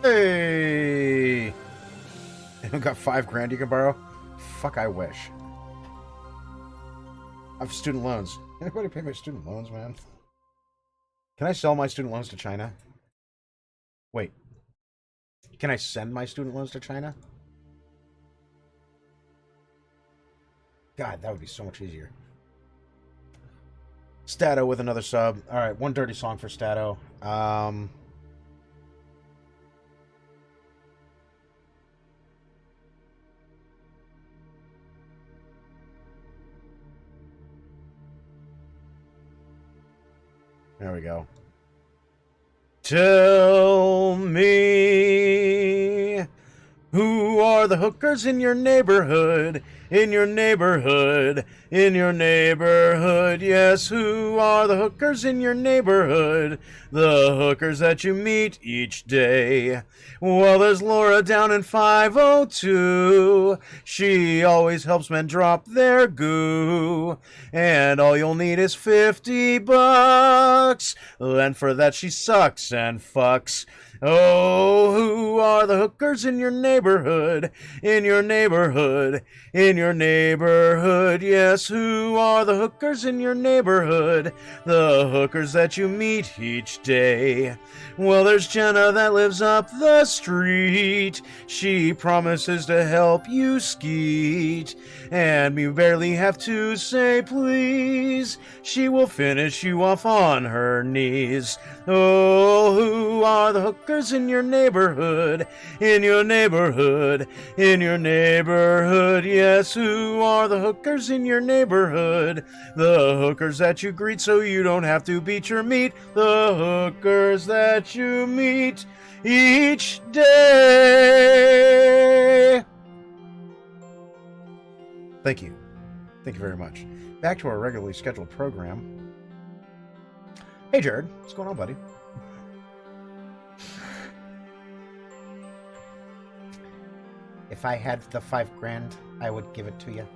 Hey! You got $5 you can borrow? Fuck, I wish. I have student loans. Anybody pay my student loans, man? Can I sell my student loans to China? Wait. Can I send my student loans to China? God, that would be so much easier. Stato with another sub. Alright, one dirty song for Stato. There we go. Tell me, who are the hookers in your neighborhood? In your neighborhood, in your neighborhood. Yes, who are the hookers in your neighborhood? The hookers that you meet each day. Well, there's Laura down in 502. She always helps men drop their goo. And all you'll need is $50. And for that she sucks and fucks. Oh, who are the hookers in your neighborhood? In your neighborhood, in your neighborhood. Yes, who are the hookers in your neighborhood? The hookers that you meet each day. Well, there's Jenna that lives up the street. She promises to help you skeet. And you barely have to say please. She will finish you off on her knees. Oh, who are the hookers in your neighborhood? In your neighborhood, in your neighborhood. Yes, who are the hookers in your neighborhood? The hookers that you greet so you don't have to beat your meat. The hookers that you meet each day. Thank you. Thank you very much. Back to our regularly scheduled program. Hey, Jared. What's going on, buddy? If I had the $5,000, I would give it to you.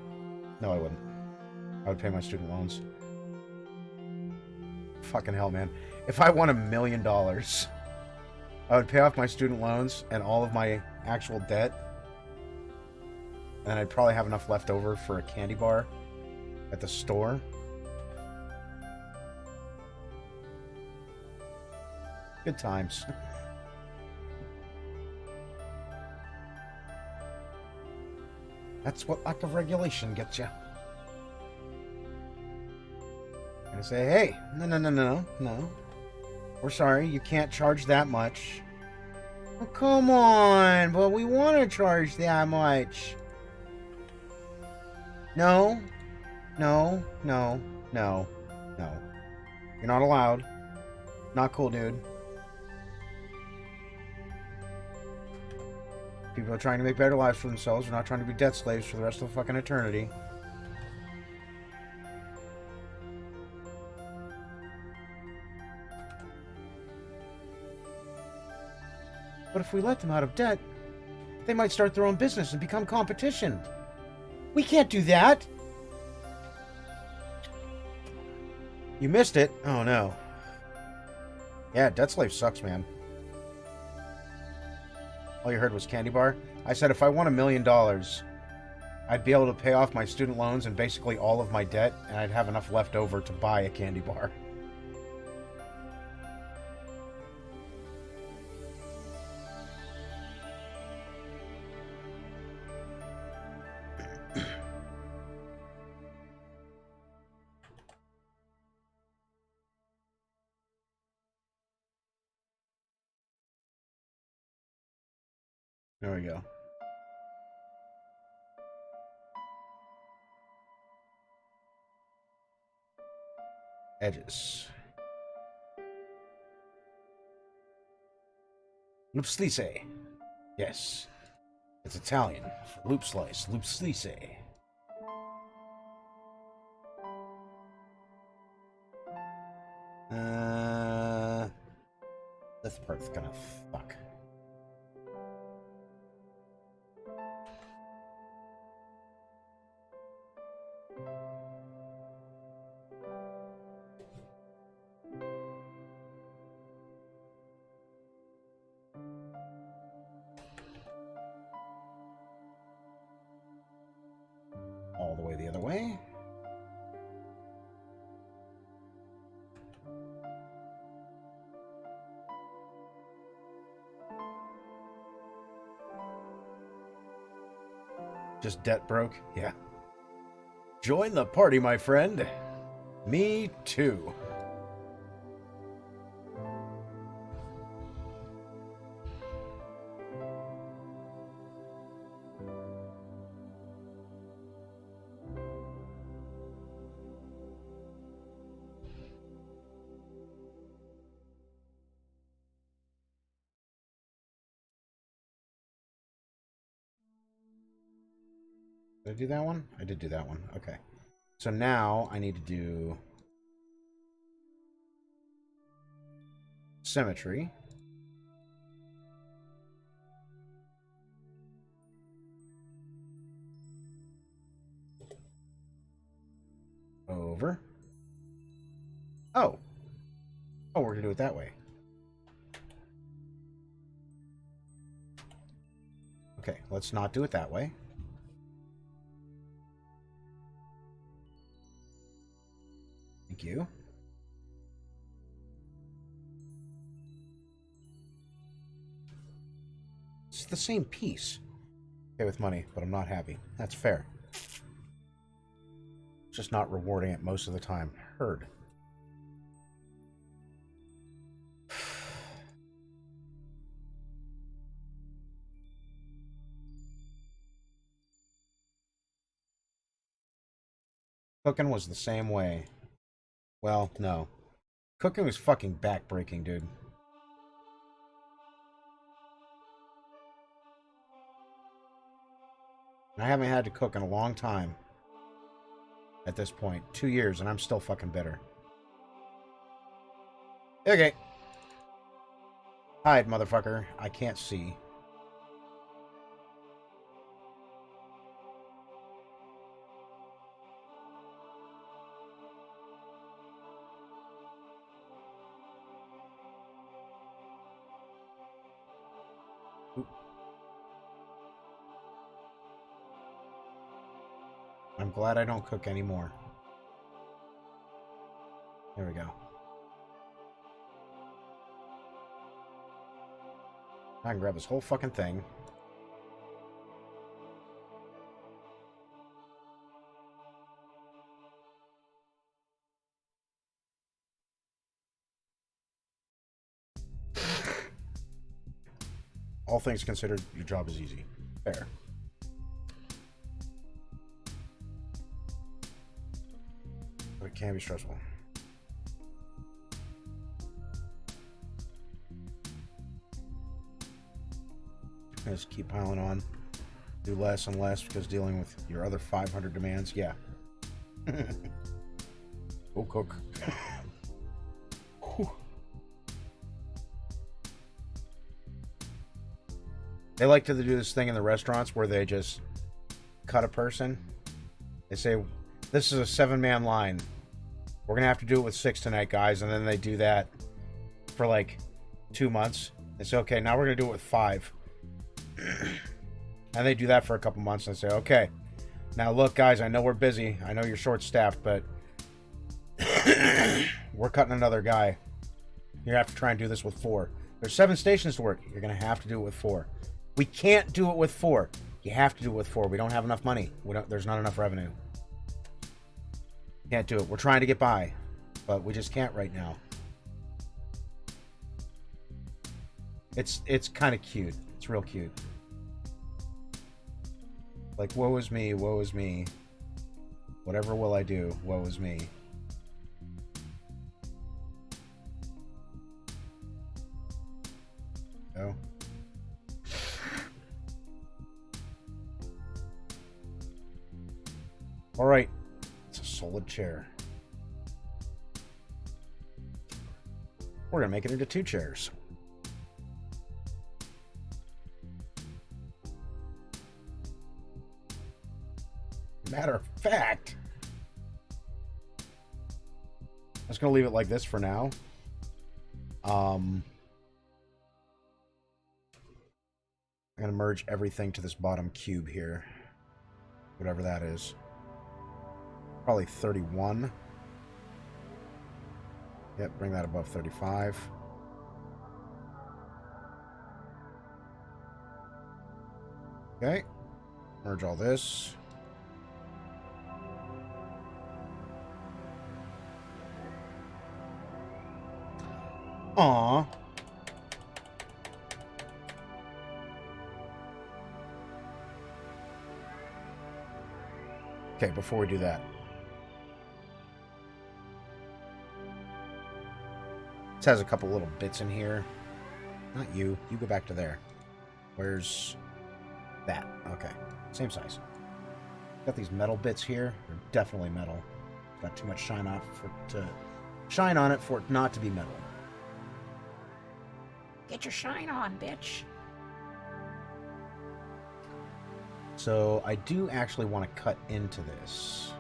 No, I wouldn't. I would pay my student loans. Fucking hell, man. If I won $1 million, I would pay off my student loans and all of my actual debt. And I'd probably have enough left over for a candy bar at the store. Good times. That's what lack of regulation gets you. And I say, hey, no. We're sorry, you can't charge that much. Oh, come on, but we want to charge that much. No. You're not allowed. Not cool, dude. People are trying to make better lives for themselves. They're not trying to be debt slaves for the rest of the fucking eternity. But if we let them out of debt, they might start their own business and become competition. We can't do that! You missed it? Oh no. Yeah, debt slave sucks, man. All you heard was candy bar. I said if I won $1 million, I'd be able to pay off my student loans and basically all of my debt, and I'd have enough left over to buy a candy bar. There we go. Edges. Loop slice. Yes. It's Italian for loop slice. Loop slice. This part's gonna fuck. way. Just debt broke? Yeah. Join the party, my friend. Me too. Did I do that one? I did do that one. Okay. So now I need to do symmetry. Over. Oh. Oh, we're going to do it that way. Okay, let's not do it that way. Thank you. It's the same piece. Okay with money, but I'm not happy. That's fair. Just not rewarding it most of the time. Heard. Cooking was the same way. Well, no. Cooking was fucking backbreaking, dude. I haven't had to cook in a long time. At this point. 2 years, and I'm still fucking bitter. Okay. Hide, motherfucker. I can't see. Oop. I'm glad I don't cook anymore. There we go. I can grab this whole fucking thing. All things considered, your job is easy. Fair. But it can be stressful. Just keep piling on. Do less and less because dealing with your other 500 demands. Yeah. Go cook. They like to do this thing in the restaurants where they just cut a person. They say, this is a 7-man line. We're going to have to do it with 6 tonight, guys. And then they do that for like 2 months. They say, okay, now we're going to do it with 5. And they do that for a couple months and say, okay, now look, guys, I know we're busy. I know you're short-staffed, but we're cutting another guy. You're going to have to try and do this with 4. There's 7 stations to work. You're going to have to do it with 4. We can't do it with 4. You have to do it with 4. We don't have enough money. There's not enough revenue. Can't do it. We're trying to get by, but we just can't right now. It's kind of cute. It's real cute. Like, woe is me, woe is me. Whatever will I do? Woe is me. No. All right. It's a solid chair. We're going to make it into 2 chairs. Matter of fact, I'm just going to leave it like this for now. I'm going to merge everything to this bottom cube here. Whatever that is. Probably 31. Yep, bring that above 35. Okay. Merge all this. Aww. Okay, before we do that. This has a couple little bits in here. Not you. You go back to there. Where's that? Okay. Same size. Got these metal bits here. They're definitely metal. Got too much shine on it for it not to be metal. Get your shine on, bitch. So I do actually want to cut into this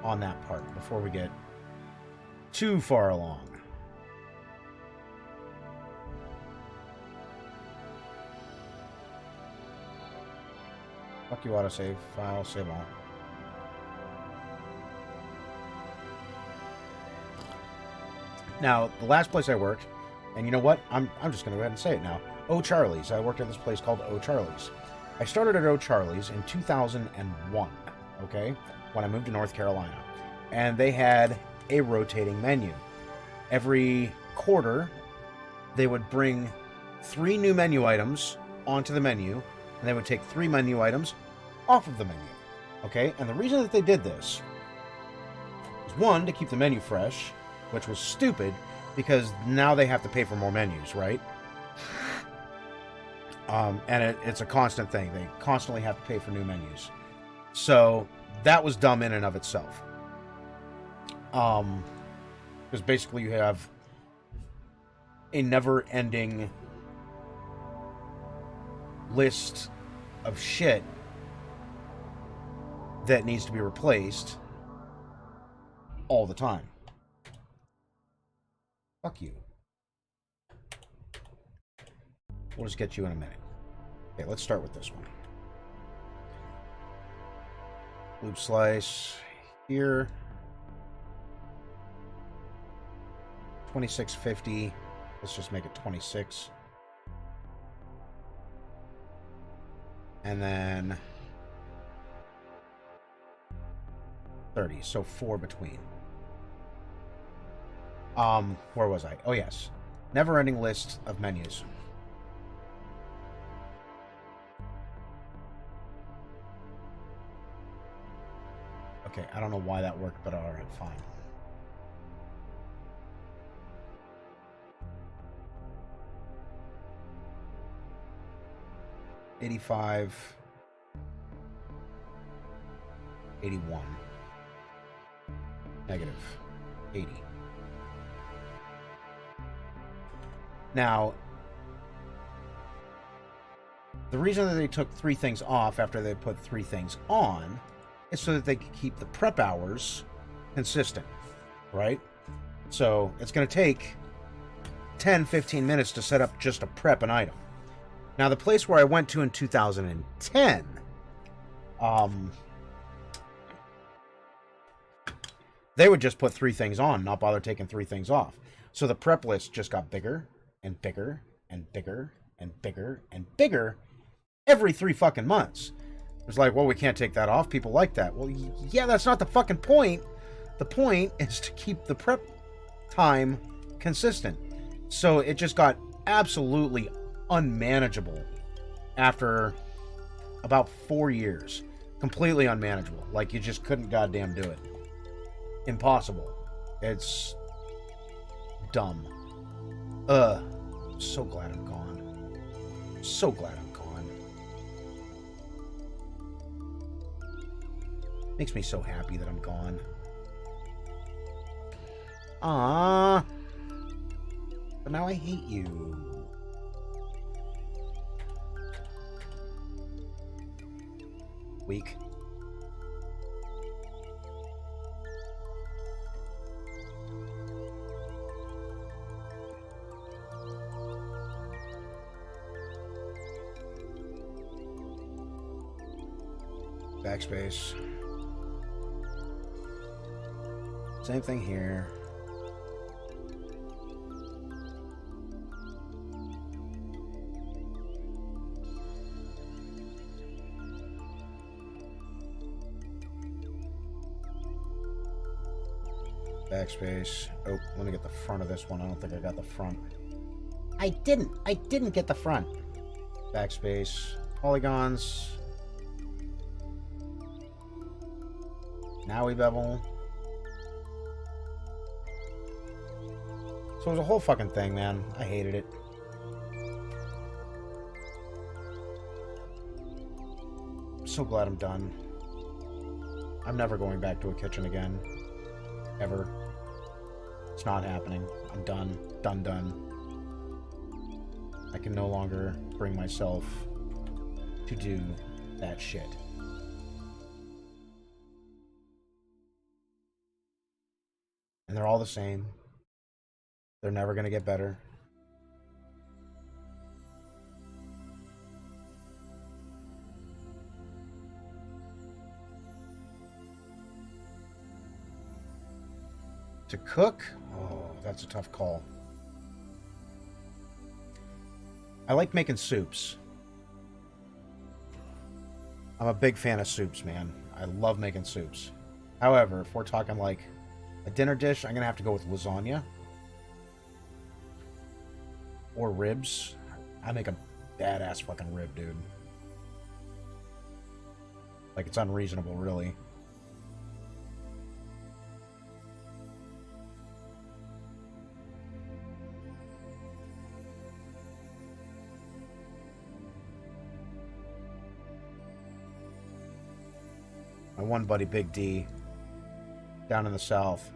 on that part before we get too far along. Fuck you, autosave. File, save all. Now, the last place I worked, and you know what? I'm just going to go ahead and say it now. O'Charlie's. I worked at this place called O'Charlie's. I started at O'Charlie's in 2001, okay, when I moved to North Carolina. And they had a rotating menu. Every quarter, they would bring 3 new menu items onto the menu, and they would take 3 menu items off of the menu, okay? And the reason that they did this was, 1, to keep the menu fresh, which was stupid, because now they have to pay for more menus, right? And it's a constant thing. They constantly have to pay for new menus. So that was dumb in and of itself. Because basically you have a never-ending list of shit that needs to be replaced all the time. Fuck you. We'll just get you in a minute. Okay, let's start with this one. Loop slice here. 2650. Let's just make it 26. And then 30. So 4 between. Where was I? Oh, yes. Never-ending list of menus. Okay, I don't know why that worked, but alright, fine. $85, $81, negative 80. Now, the reason that they took 3 things off after they put 3 things on is so that they could keep the prep hours consistent, right? So it's going to take 10-15 minutes to set up just to prep an item. Now, the place where I went to in 2010, they would just put 3 things on, not bother taking 3 things off. So the prep list just got bigger and bigger and bigger and bigger and bigger every 3 fucking months. It was like, well, we can't take that off. People like that. Well, yeah, that's not the fucking point. The point is to keep the prep time consistent. So it just got absolutely unmanageable after about 4 years. Completely unmanageable. Like, you just couldn't goddamn do it. Impossible. It's dumb. So glad I'm gone. So glad I'm gone. Makes me so happy that I'm gone. Ah, but now I hate you. Weak. Backspace. Same thing here. Backspace. Oh, let me get the front of this one. I don't think I got the front. I didn't get the front. Backspace. Polygons. Now we bevel. So it was a whole fucking thing, man. I hated it. I'm so glad I'm done. I'm never going back to a kitchen again. Ever. It's not happening. I'm done. Done. I can no longer bring myself to do that shit. And they're all the same. They're never going to get better. To cook? Oh, that's a tough call. I like making soups. I'm a big fan of soups, man. I love making soups. However, if we're talking like a dinner dish, I'm going to have to go with lasagna. Or ribs. I make a badass fucking rib, dude. Like, it's unreasonable, really. My one buddy, Big D, down in the South.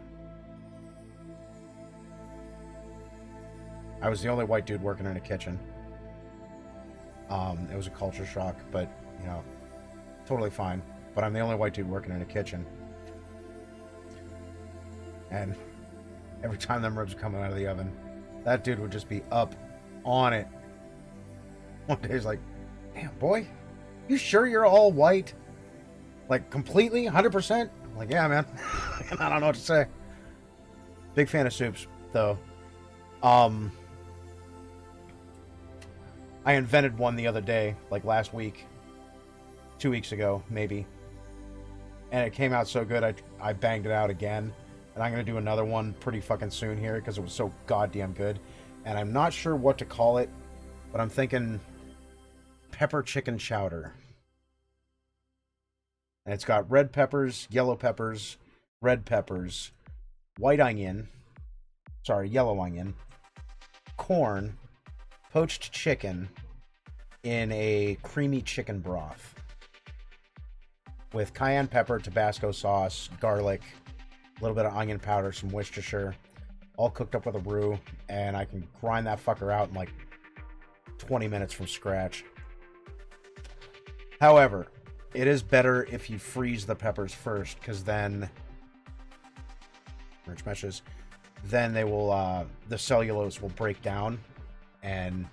I was the only white dude working in a kitchen. It was a culture shock, but, you know, totally fine. But I'm the only white dude working in a kitchen. And every time them ribs were coming out of the oven, that dude would just be up on it. One day he's like, damn, boy, you sure you're all white? Like, completely? 100%? I'm like, yeah, man. I don't know what to say. Big fan of soups, though. I invented one the other day, like last week. 2 weeks ago, maybe. And it came out so good, I banged it out again. And I'm going to do another one pretty fucking soon here, because it was so goddamn good. And I'm not sure what to call it, but I'm thinking pepper chicken chowder. And it's got red peppers, yellow peppers, red peppers, white onion, yellow onion, corn, poached chicken in a creamy chicken broth with cayenne pepper, Tabasco sauce, garlic, a little bit of onion powder, some Worcestershire, all cooked up with a roux, and I can grind that fucker out in like 20 minutes from scratch. However, it is better if you freeze the peppers first, because then merge meshes, then they will the cellulose will break down and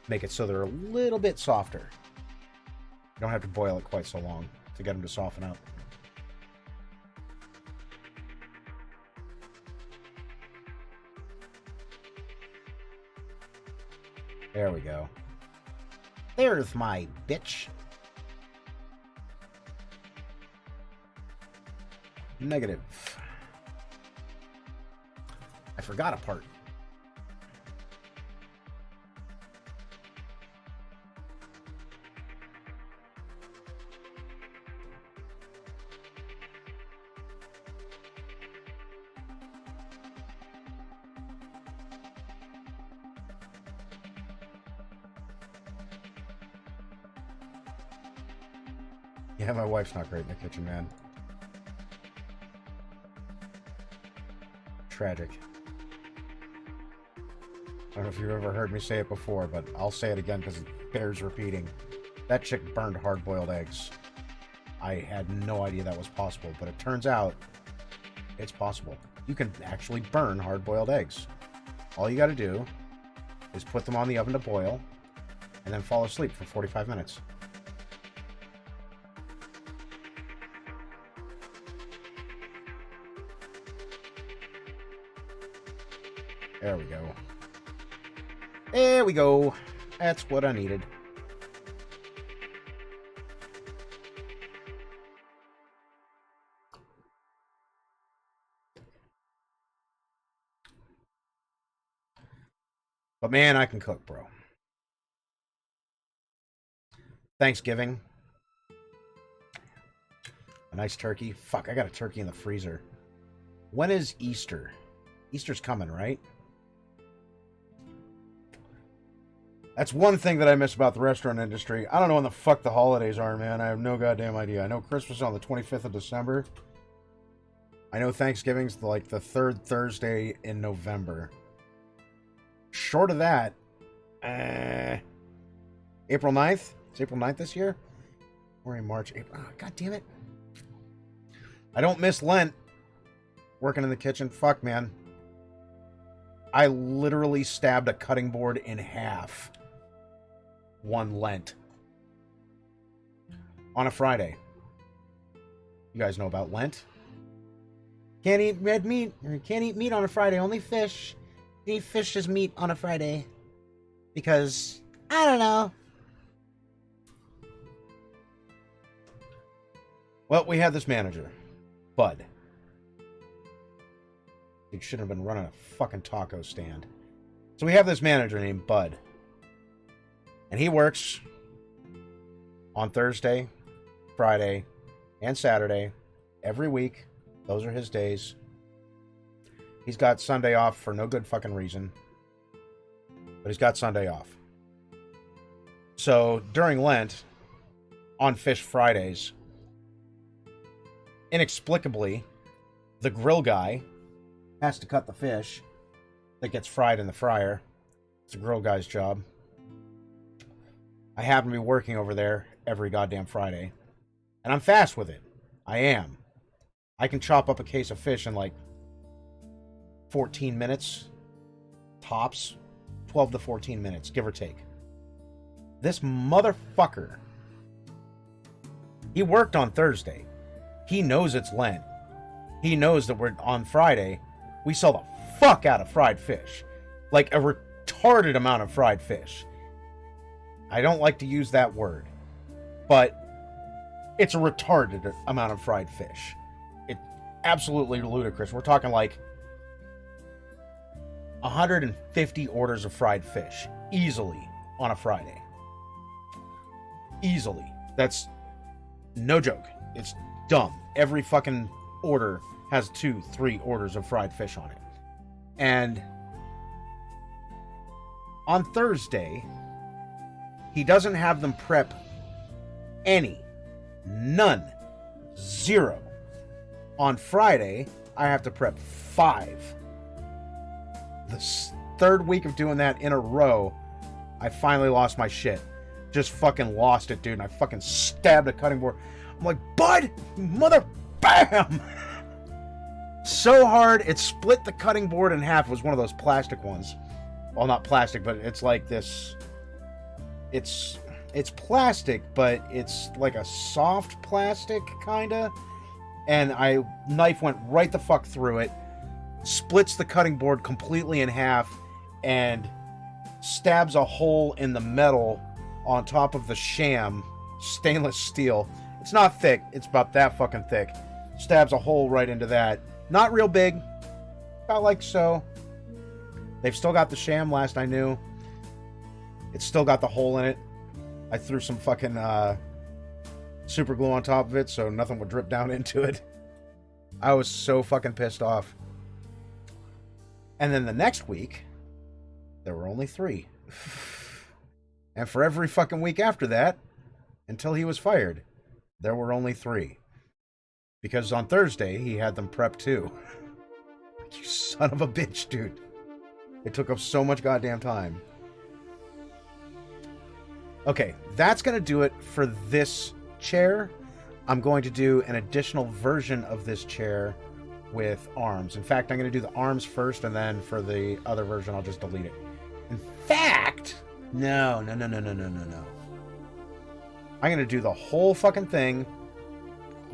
make it so they're a little bit softer. You don't have to boil it quite so long to get them to soften up. There we go. There's my bitch. Negative. I forgot a part. Yeah, my wife's not great in the kitchen, man. Tragic. I don't know if you've ever heard me say it before, but I'll say it again because it bears repeating. That chick burned hard-boiled eggs. I had no idea that was possible, but it turns out it's possible. You can actually burn hard-boiled eggs. All you gotta do is put them on the oven to boil, and then fall asleep for 45 minutes. There we go. There we go. That's what I needed. But man, I can cook, bro. Thanksgiving. A nice turkey. Fuck, I got a turkey in the freezer. When is Easter? Easter's coming, right? That's one thing that I miss about the restaurant industry. I don't know when the fuck the holidays are, man. I have no goddamn idea. I know Christmas is on the 25th of December. I know Thanksgiving's like the third Thursday in November. Short of that, April 9th? It's April 9th this year? We're in March, April. Oh, God damn it. I don't miss Lent. Working in the kitchen. Fuck, man. I literally stabbed a cutting board in half one Lent. On a Friday. You guys know about Lent? Can't eat red meat. Or can't eat meat on a Friday. Only fish. You eat fish as meat on a Friday. Because, I don't know. Well, we had this manager. Bud. He shouldn't have been running a fucking taco stand. So we have this manager named Bud. And he works on Thursday, Friday, and Saturday every week. Those are his days. He's got Sunday off for no good fucking reason. But he's got Sunday off. So during Lent, on Fish Fridays, inexplicably, the grill guy has to cut the fish that gets fried in the fryer. It's a grill guy's job. I happen to be working over there every goddamn Friday. And I'm fast with it. I am. I can chop up a case of fish in like 14 minutes. Tops. 12 to 14 minutes, give or take. This motherfucker. He worked on Thursday. He knows it's Lent. He knows that we're on Friday. We sell the fuck out of fried fish. Like a retarded amount of fried fish. I don't like to use that word. But it's a retarded amount of fried fish. It's absolutely ludicrous. We're talking like 150 orders of fried fish. Easily on a Friday. Easily. That's no joke. It's dumb. Every fucking order has 2-3 orders of fried fish on it. And on Thursday, he doesn't have them prep any. None. 0. On Friday, I have to prep 5. The third week of doing that in a row, I finally lost my shit. Just fucking lost it, dude. And I fucking stabbed a cutting board. I'm like, Bud, mother, bam! So hard, it split the cutting board in half. It was one of those plastic ones. Well, not plastic, but it's like this. It's plastic, but it's like a soft plastic, kinda. And knife went right the fuck through it. Splits the cutting board completely in half. And stabs a hole in the metal on top of the sham stainless steel. It's not thick. It's about that fucking thick. Stabs a hole right into that. Not real big. About like so. They've still got the sham, last I knew. It's still got the hole in it. I threw some fucking super glue on top of it so nothing would drip down into it. I was so fucking pissed off. And then the next week, there were only 3. And for every fucking week after that, until he was fired, there were only 3. Because on Thursday, he had them prepped too. You son of a bitch, dude. It took up so much goddamn time. Okay, that's going to do it for this chair. I'm going to do an additional version of this chair with arms. In fact, I'm going to do the arms first, and then for the other version, I'll just delete it. In fact, no. I'm going to do the whole fucking thing.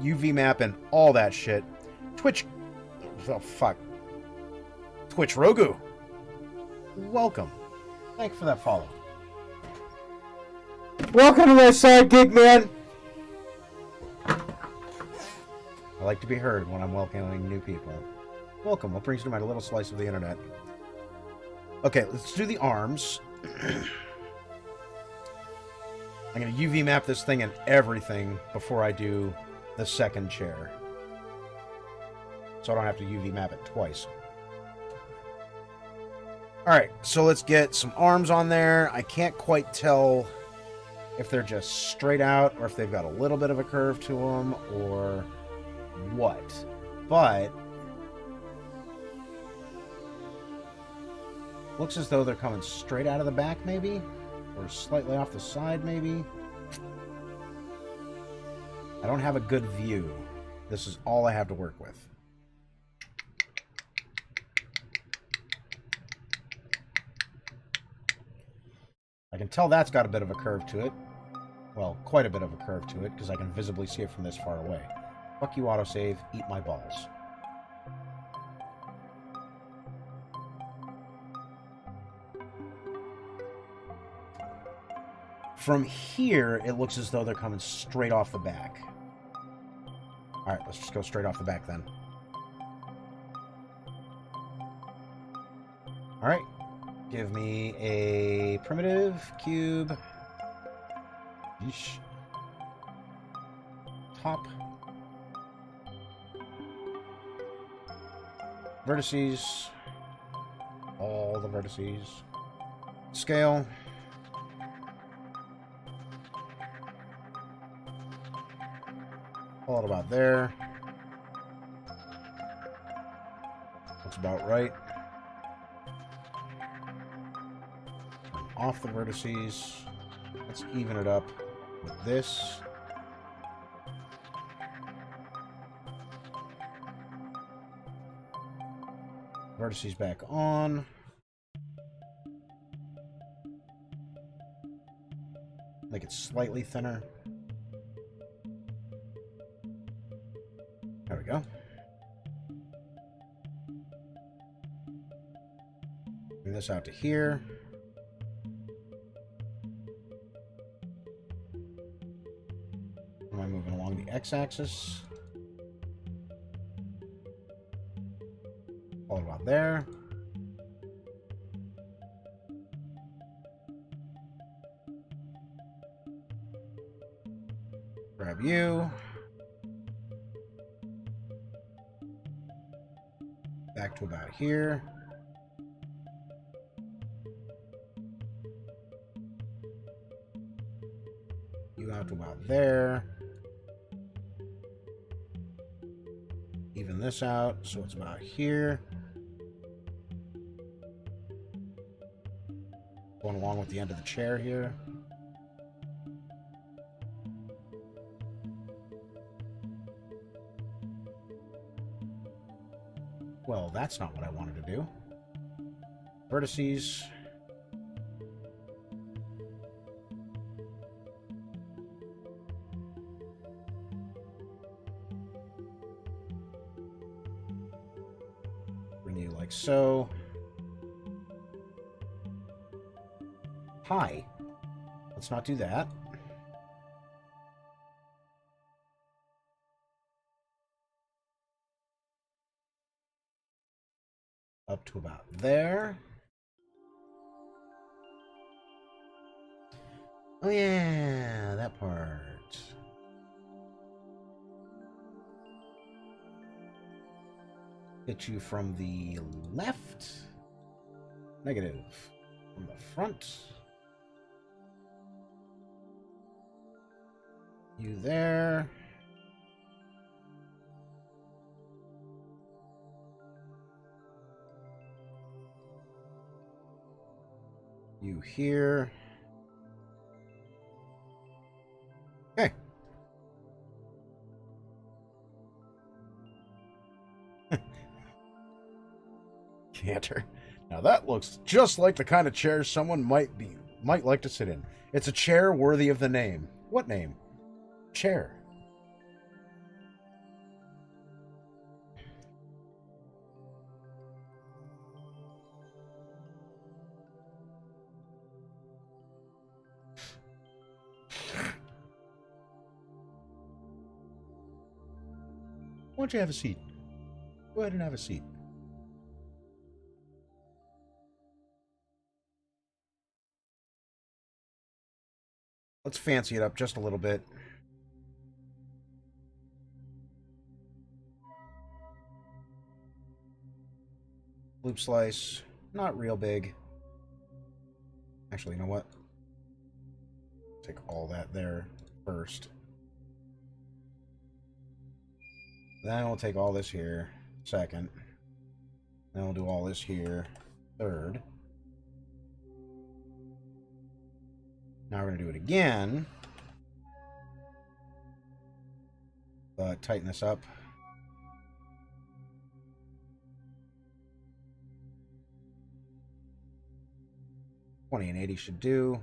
UV map and all that shit. Twitch Rogu. welcome. Thank you for that follow. Welcome to my side gig, man. I like to be heard when I'm welcoming new people. Welcome. What brings you to my little slice of the internet? Okay, let's do the arms. I'm going to UV map this thing and everything before I do the second chair. So I don't have to UV map it twice. Alright, so let's get some arms on there. I can't quite tell if they're just straight out or if they've got a little bit of a curve to them or what. But looks as though they're coming straight out of the back, maybe? Or slightly off the side, maybe? I don't have a good view. This is all I have to work with. I can tell that's got a bit of a curve to it. Well, quite a bit of a curve to it, because I can visibly see it from this far away. Fuck you, autosave. Eat my balls. From here, it looks as though they're coming straight off the back. Alright, let's just go straight off the back then. Alright. Give me a primitive cube. Yeesh. Top. Vertices. All the vertices. Scale. All about there. Looks about right. Turn off the vertices. Let's even it up with this. Vertices back on. Make it slightly thinner. There we go. Bring this out to here. Am I moving along the x-axis? All about there. Grab you. Back to about here. You out to about there. Even this out, so it's about here. Going along with the end of the chair here. Well, that's not what I wanted to do. Vertices. Bring you like so. Hi. Let's not do that. Up to about there. Oh yeah, that part. Hit you from the left. Negative. From the front. You there. You here. Okay. Canter. Now that looks just like the kind of chair someone might like to sit in. It's a chair worthy of the name. What name? Chair. Why don't you have a seat? Go ahead and have a seat. Let's fancy it up just a little bit. Loop slice, not real big. Actually, you know what? Take all that there first. Then we'll take all this here, second. Then we'll do all this here, third. Now we're going to do it again. But tighten this up. $20 and $80 should do.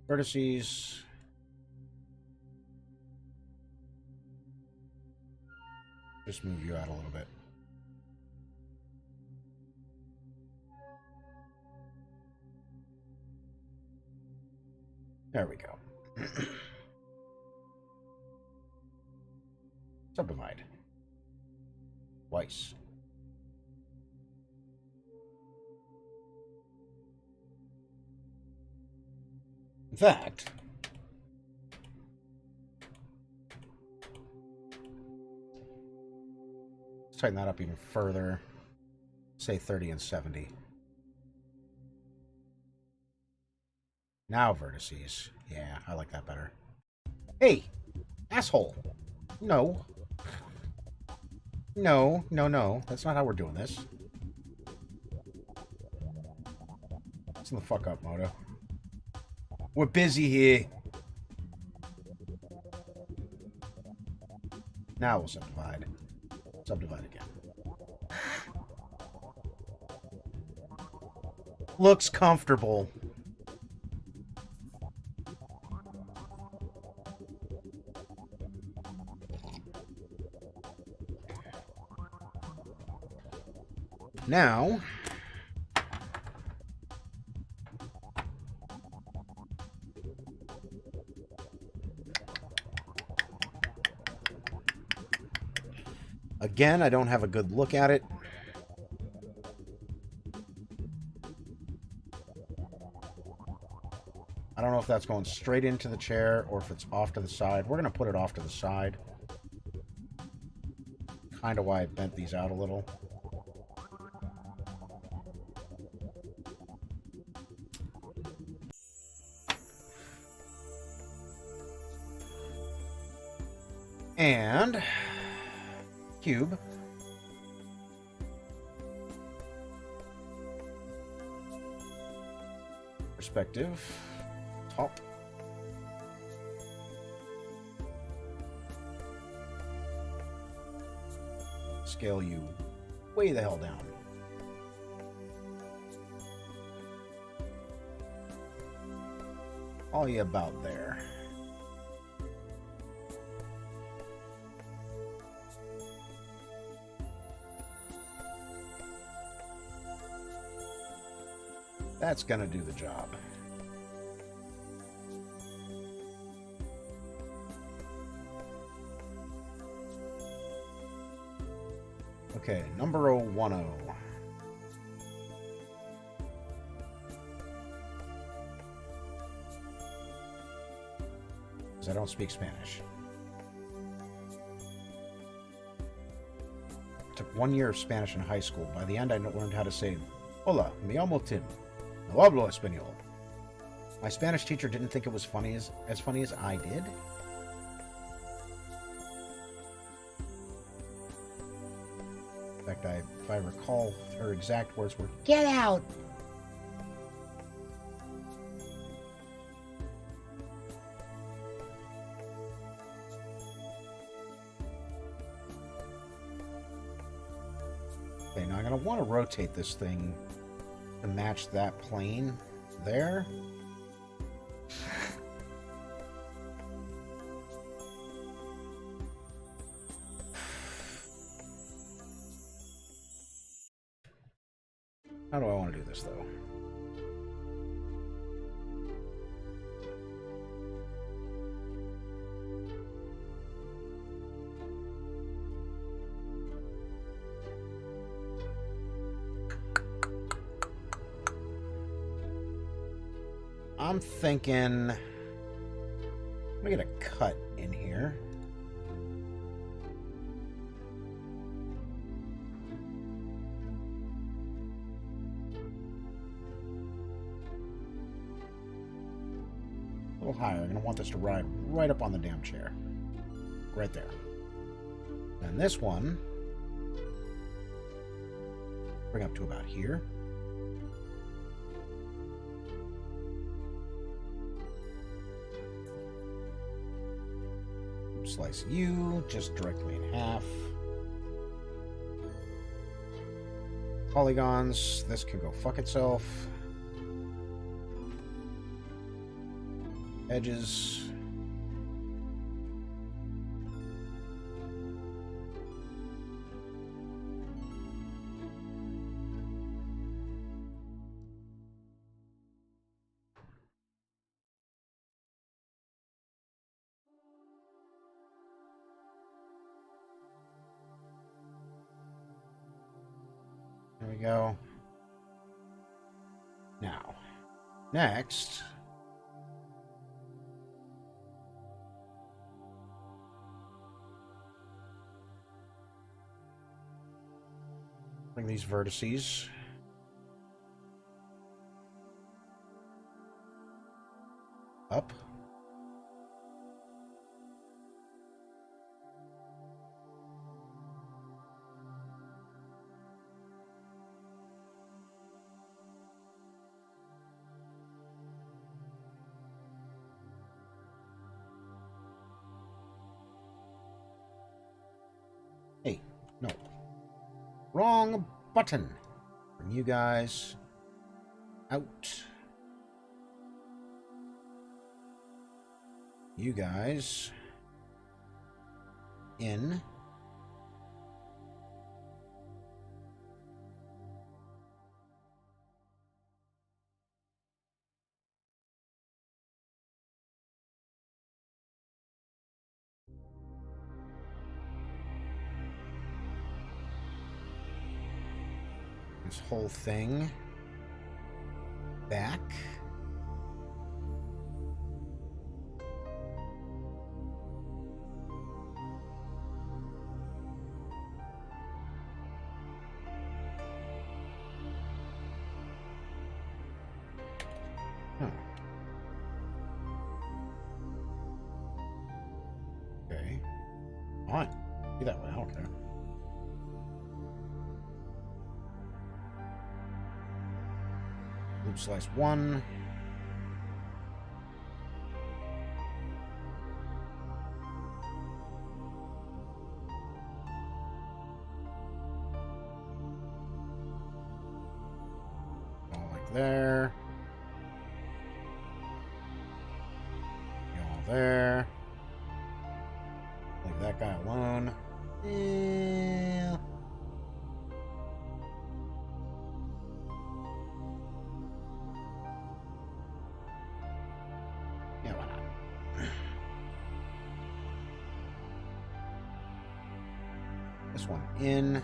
Vertices. Just move you out a little bit. There we go. Subdivide. Twice. In fact, let's tighten that up even further. Say 30 and 70. Now vertices. Yeah, I like that better. Hey! Asshole! No. No, no, no. That's not how we're doing this. Listen the fuck up, Moto. We're busy here. Now we'll subdivide. Subdivide again. Looks comfortable. Now, again, I don't have a good look at it. I don't know if that's going straight into the chair or if it's off to the side. We're going to put it off to the side. Kind of why I bent these out a little. And cube. Perspective. Top. Scale you way the hell down. All you about there. That's gonna do the job. Okay, number 10. Because I don't speak Spanish. Took 1 year of Spanish in high school. By the end, I learned how to say, "Hola, me llamo Tim. No hablo español." My Spanish teacher didn't think it was funny as funny as I did. In fact, if I recall, her exact words were, "Get out!" Okay, now I'm going to want to rotate this thing to match that plane there. How do I want to do this, though? I'm thinking... I'm gonna get a cut in here. A little higher. I'm gonna want this to ride right up on the damn chair. Right there. And this one... bring up to about here. Slice you just directly in half. Polygons. This can go fuck itself. Edges. There we go. Now, next, bring these vertices up. Hey, no. Wrong button. Bring you guys out. You guys in. This whole thing back. Huh. Okay. Fine. Be that way. I don't care. Loop slice 1. All like there. All there. Leave that guy alone. Yeah. Yeah, why not? This one in.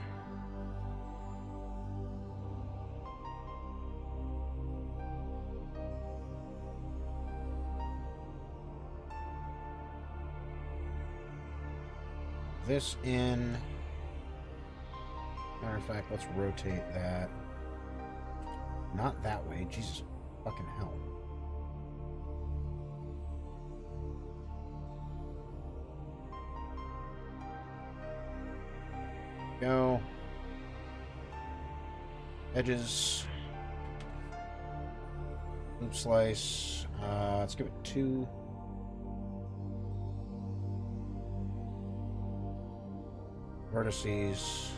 This in. Matter of fact, let's rotate that. Not that way. Jesus fucking hell. Go. Edges. Loop slice. Let's give it 2. Vertices.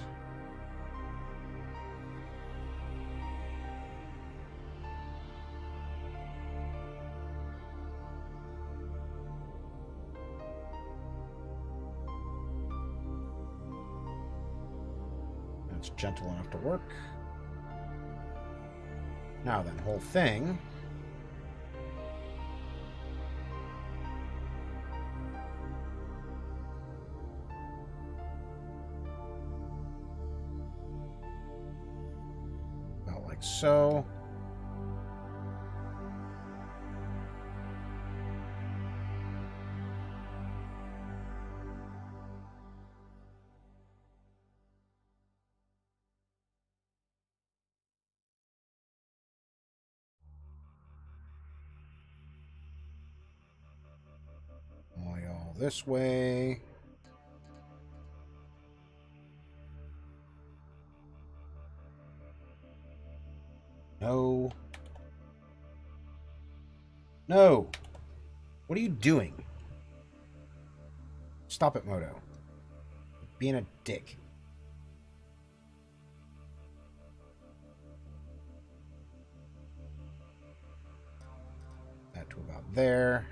That's gentle enough to work. Now then, whole thing. About like so. this way. No. No! What are you doing? Stop it, Moto. Being a dick. That to about there.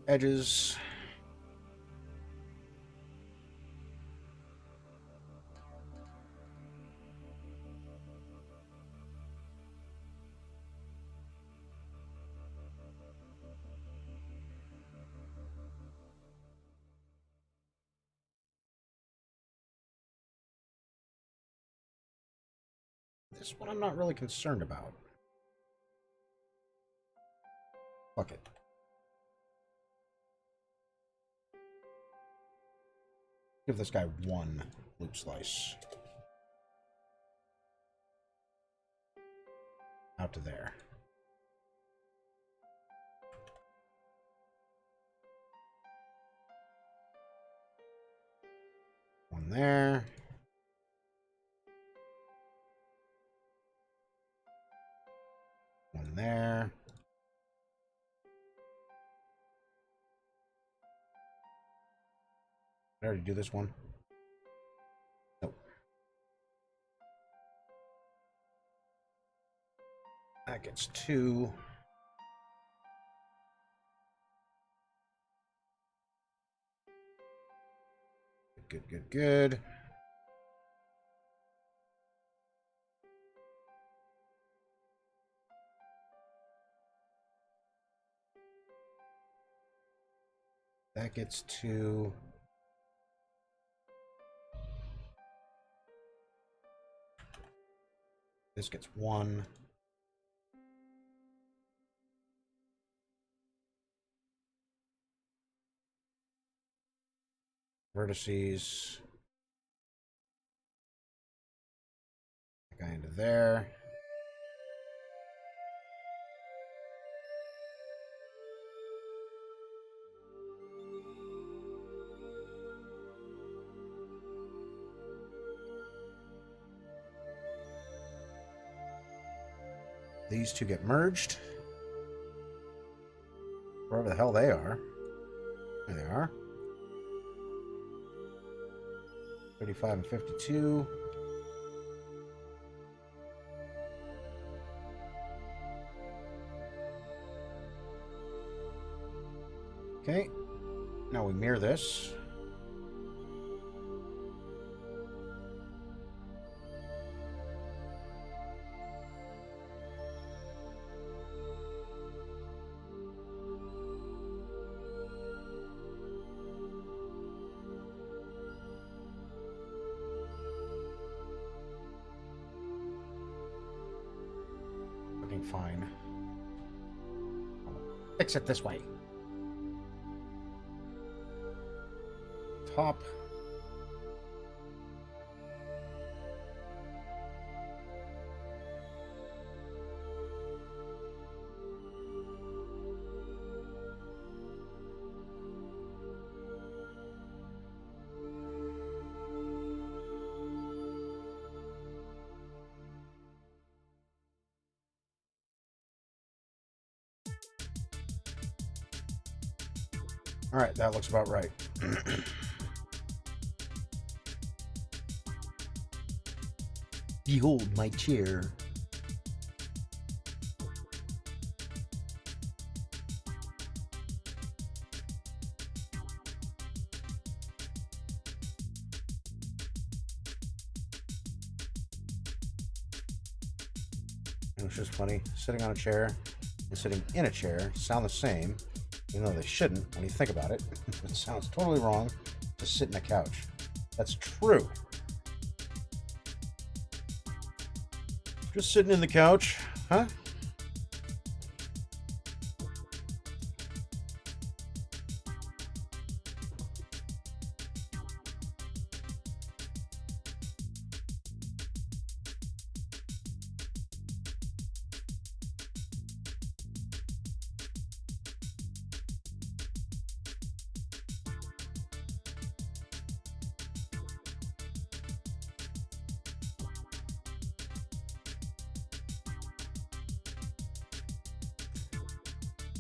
Edges. This one I'm not really concerned about. Fuck it. Give this guy one loop slice. Out to there. One there. One there. Did I already do this one? Nope. That gets two. Good, good, good. That gets two. This gets one. Vertices. That guy into there. These two get merged. Wherever the hell they are. There they are. 35 and 52. Okay. Now we mirror this. Looking fine. Fix it this way. Top. All right, that looks about right. Behold my chair. It was just funny. Sitting on a chair and sitting in a chair sound the same, even though they shouldn't when you think about it. It sounds totally wrong to sit in a couch. That's true. Just sitting in the couch, huh?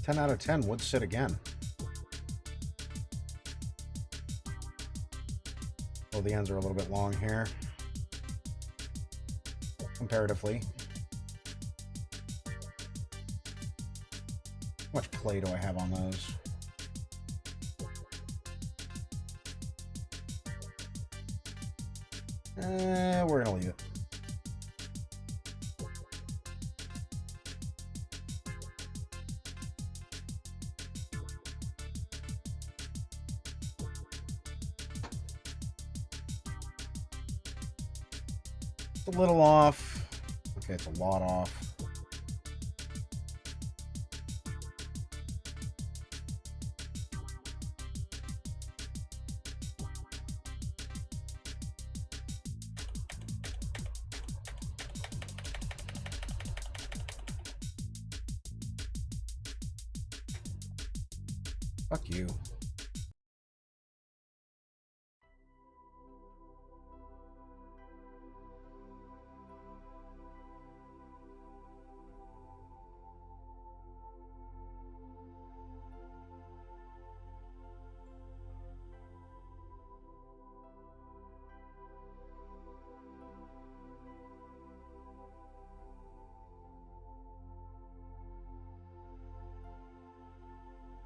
10 out of 10 would sit again. Well, the ends are a little bit long here. Comparatively. How much play do I have on those? We're gonna leave it. It's a little off. Okay, it's a lot off. Fuck you.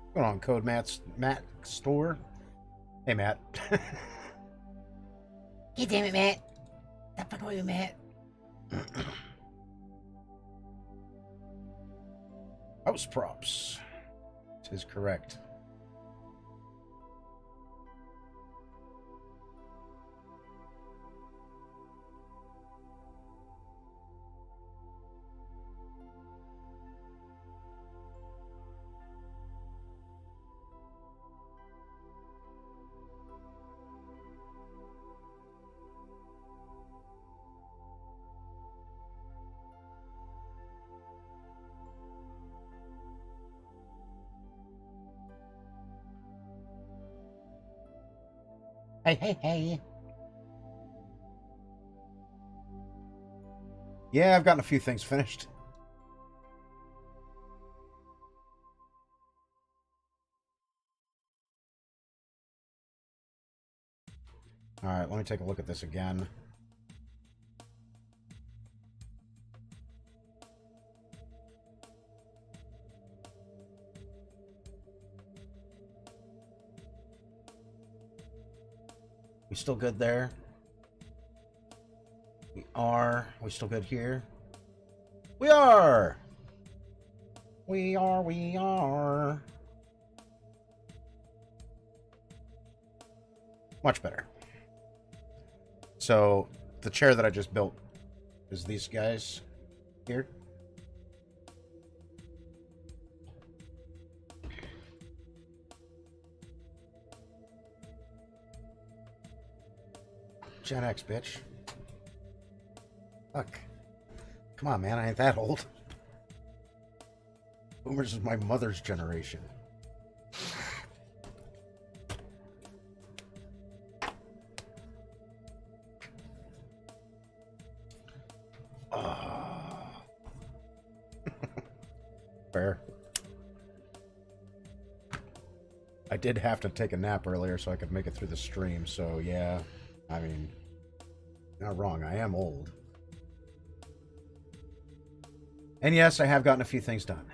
What's going on, Code Matt Store? Hey, Matt. Hey, damn it, Matt. Stop fucking with you, Matt. House props. Tis correct. Hey. Yeah, I've gotten a few things finished. Alright, let me take a look at this again. We still good there? We are. We still good here? We are! We are. Much better. So, the chair that I just built is these guys here. Gen X, bitch. Fuck. Come on, man. I ain't that old. Boomers is my mother's generation. Fair. I did have to take a nap earlier so I could make it through the stream, so yeah. I mean, not wrong. I am old. And yes, I have gotten a few things done.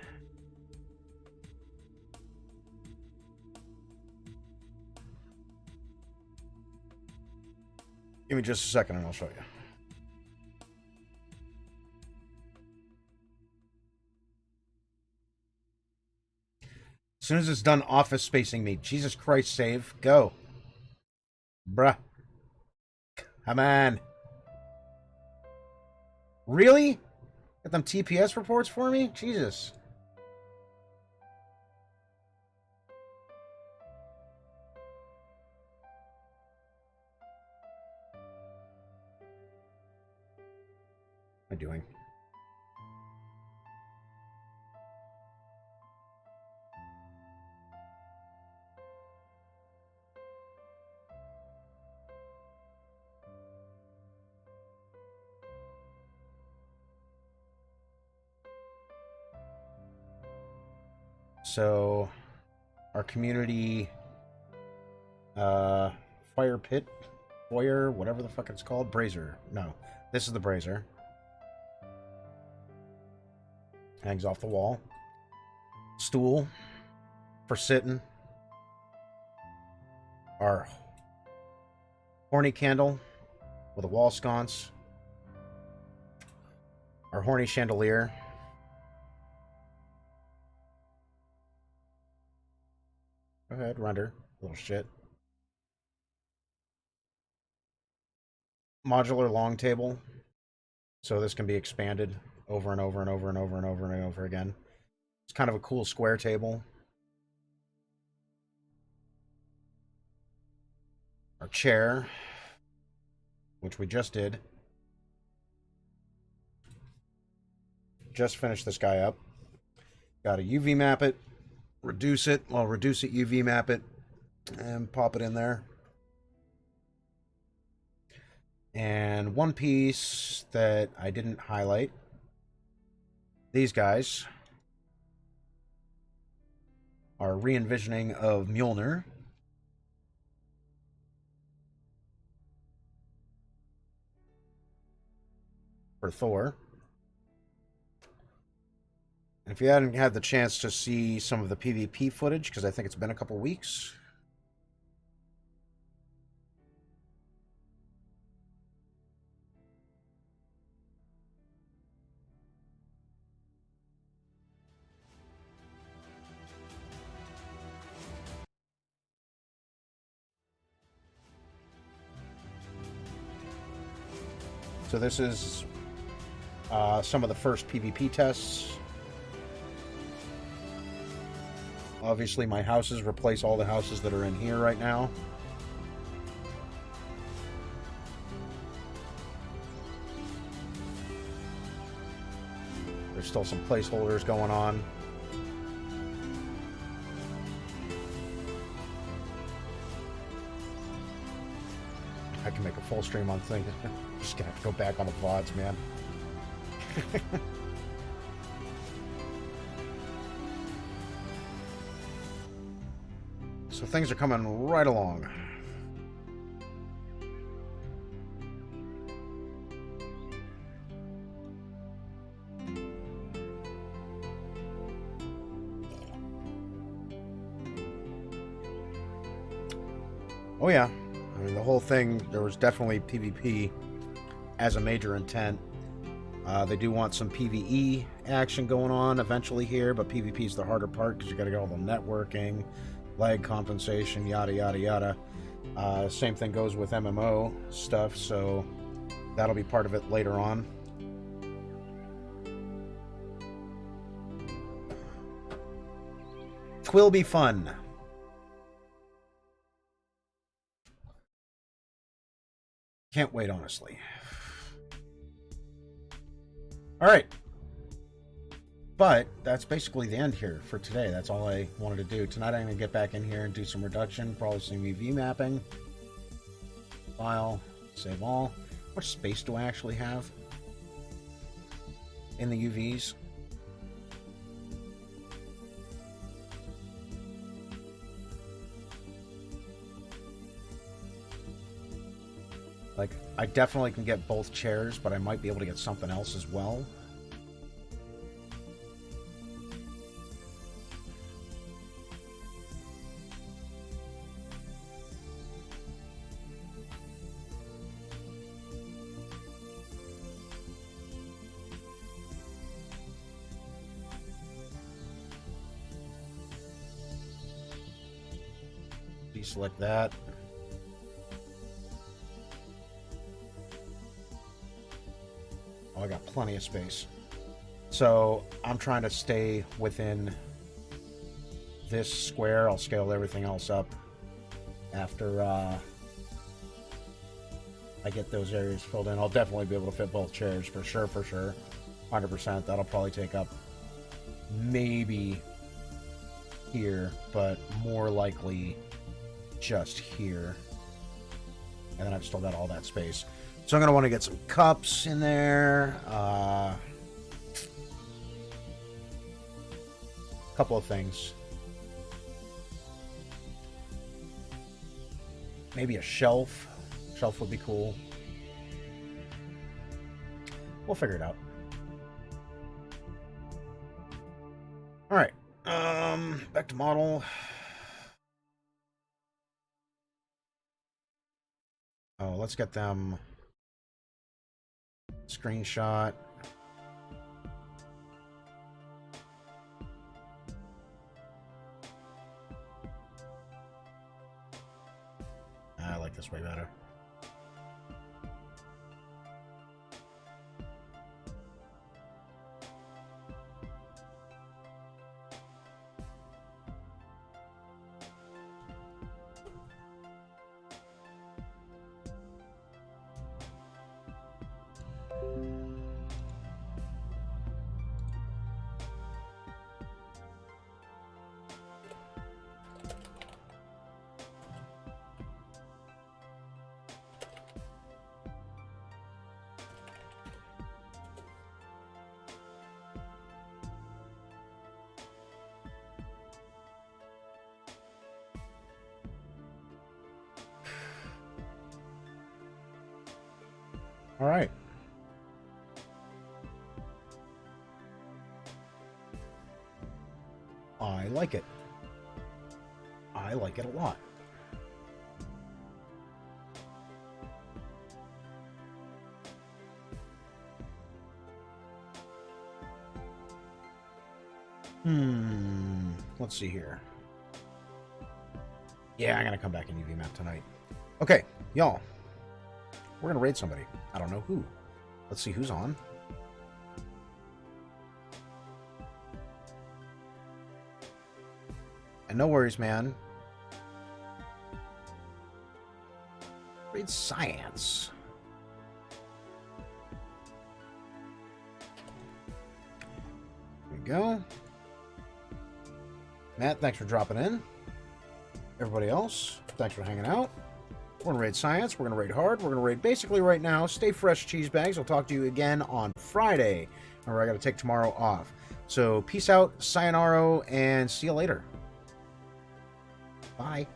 Give me just a second and I'll show you. As soon as it's done office spacing me. Jesus Christ, save. Go. Bruh. Come on. Really? Got them TPS reports for me? Jesus. What am I doing? So our community fire pit, foyer, whatever the fuck it's called, brazier. No, this is the brazier. Hangs off the wall. Stool for sitting. Our horny candle with a wall sconce. Our horny chandelier. Go ahead, render. Little shit. Modular long table. So this can be expanded over and over and over and over and over and over again. It's kind of a cool square table. Our chair, which we just did. Just finished this guy up. Got to UV map it, reduce it, UV map it, and pop it in there. And one piece that I didn't highlight. These guys are re-envisioning of Mjolnir. For Thor. And if you hadn't had the chance to see some of the PvP footage, because I think it's been a couple weeks. So this is some of the first PvP tests. Obviously, my houses replace all the houses that are in here right now. There's still some placeholders going on. I can make a full stream on things. Just gonna have to go back on the VODs, man. So things are coming right along. Oh yeah, I mean the whole thing, there was definitely PvP as a major intent. They do want some PvE action going on eventually here, but PvP is the harder part because you got to get all the networking, lag compensation, yada yada yada. Same thing goes with MMO stuff, so that'll be part of it later on. Twill be fun. Can't wait, honestly. All right. But that's basically the end here for today. That's all I wanted to do. Tonight I'm going to get back in here and do some reduction, probably some UV mapping. File, save all. How much space do I actually have in the UVs? Like, I definitely can get both chairs, but I might be able to get something else as well. Deselect that. Oh, I got plenty of space. So I'm trying to stay within this square. I'll scale everything else up after I get those areas filled in. I'll definitely be able to fit both chairs for sure, 100%. That'll probably take up maybe here, but more likely just here. And then I've still got all that space. So I'm going to want to get some cups in there. Couple of things. Maybe a shelf. Shelf would be cool. We'll figure it out. All right. Back to model. Oh, let's get them screenshot. I like this way better. All right. I like it. I like it a lot. Let's see here. Yeah, I'm gonna come back in UV map tonight. Okay, y'all. We're gonna raid somebody. I don't know who. Let's see who's on. And no worries, man. Raid science. There we go. Matt, thanks for dropping in. Everybody else, thanks for hanging out. We're going to raid science. We're going to raid hard. We're going to raid basically right now. Stay fresh, cheese bags. I'll talk to you again on Friday. Remember, I got to take tomorrow off. So peace out, sayonara, and see you later. Bye.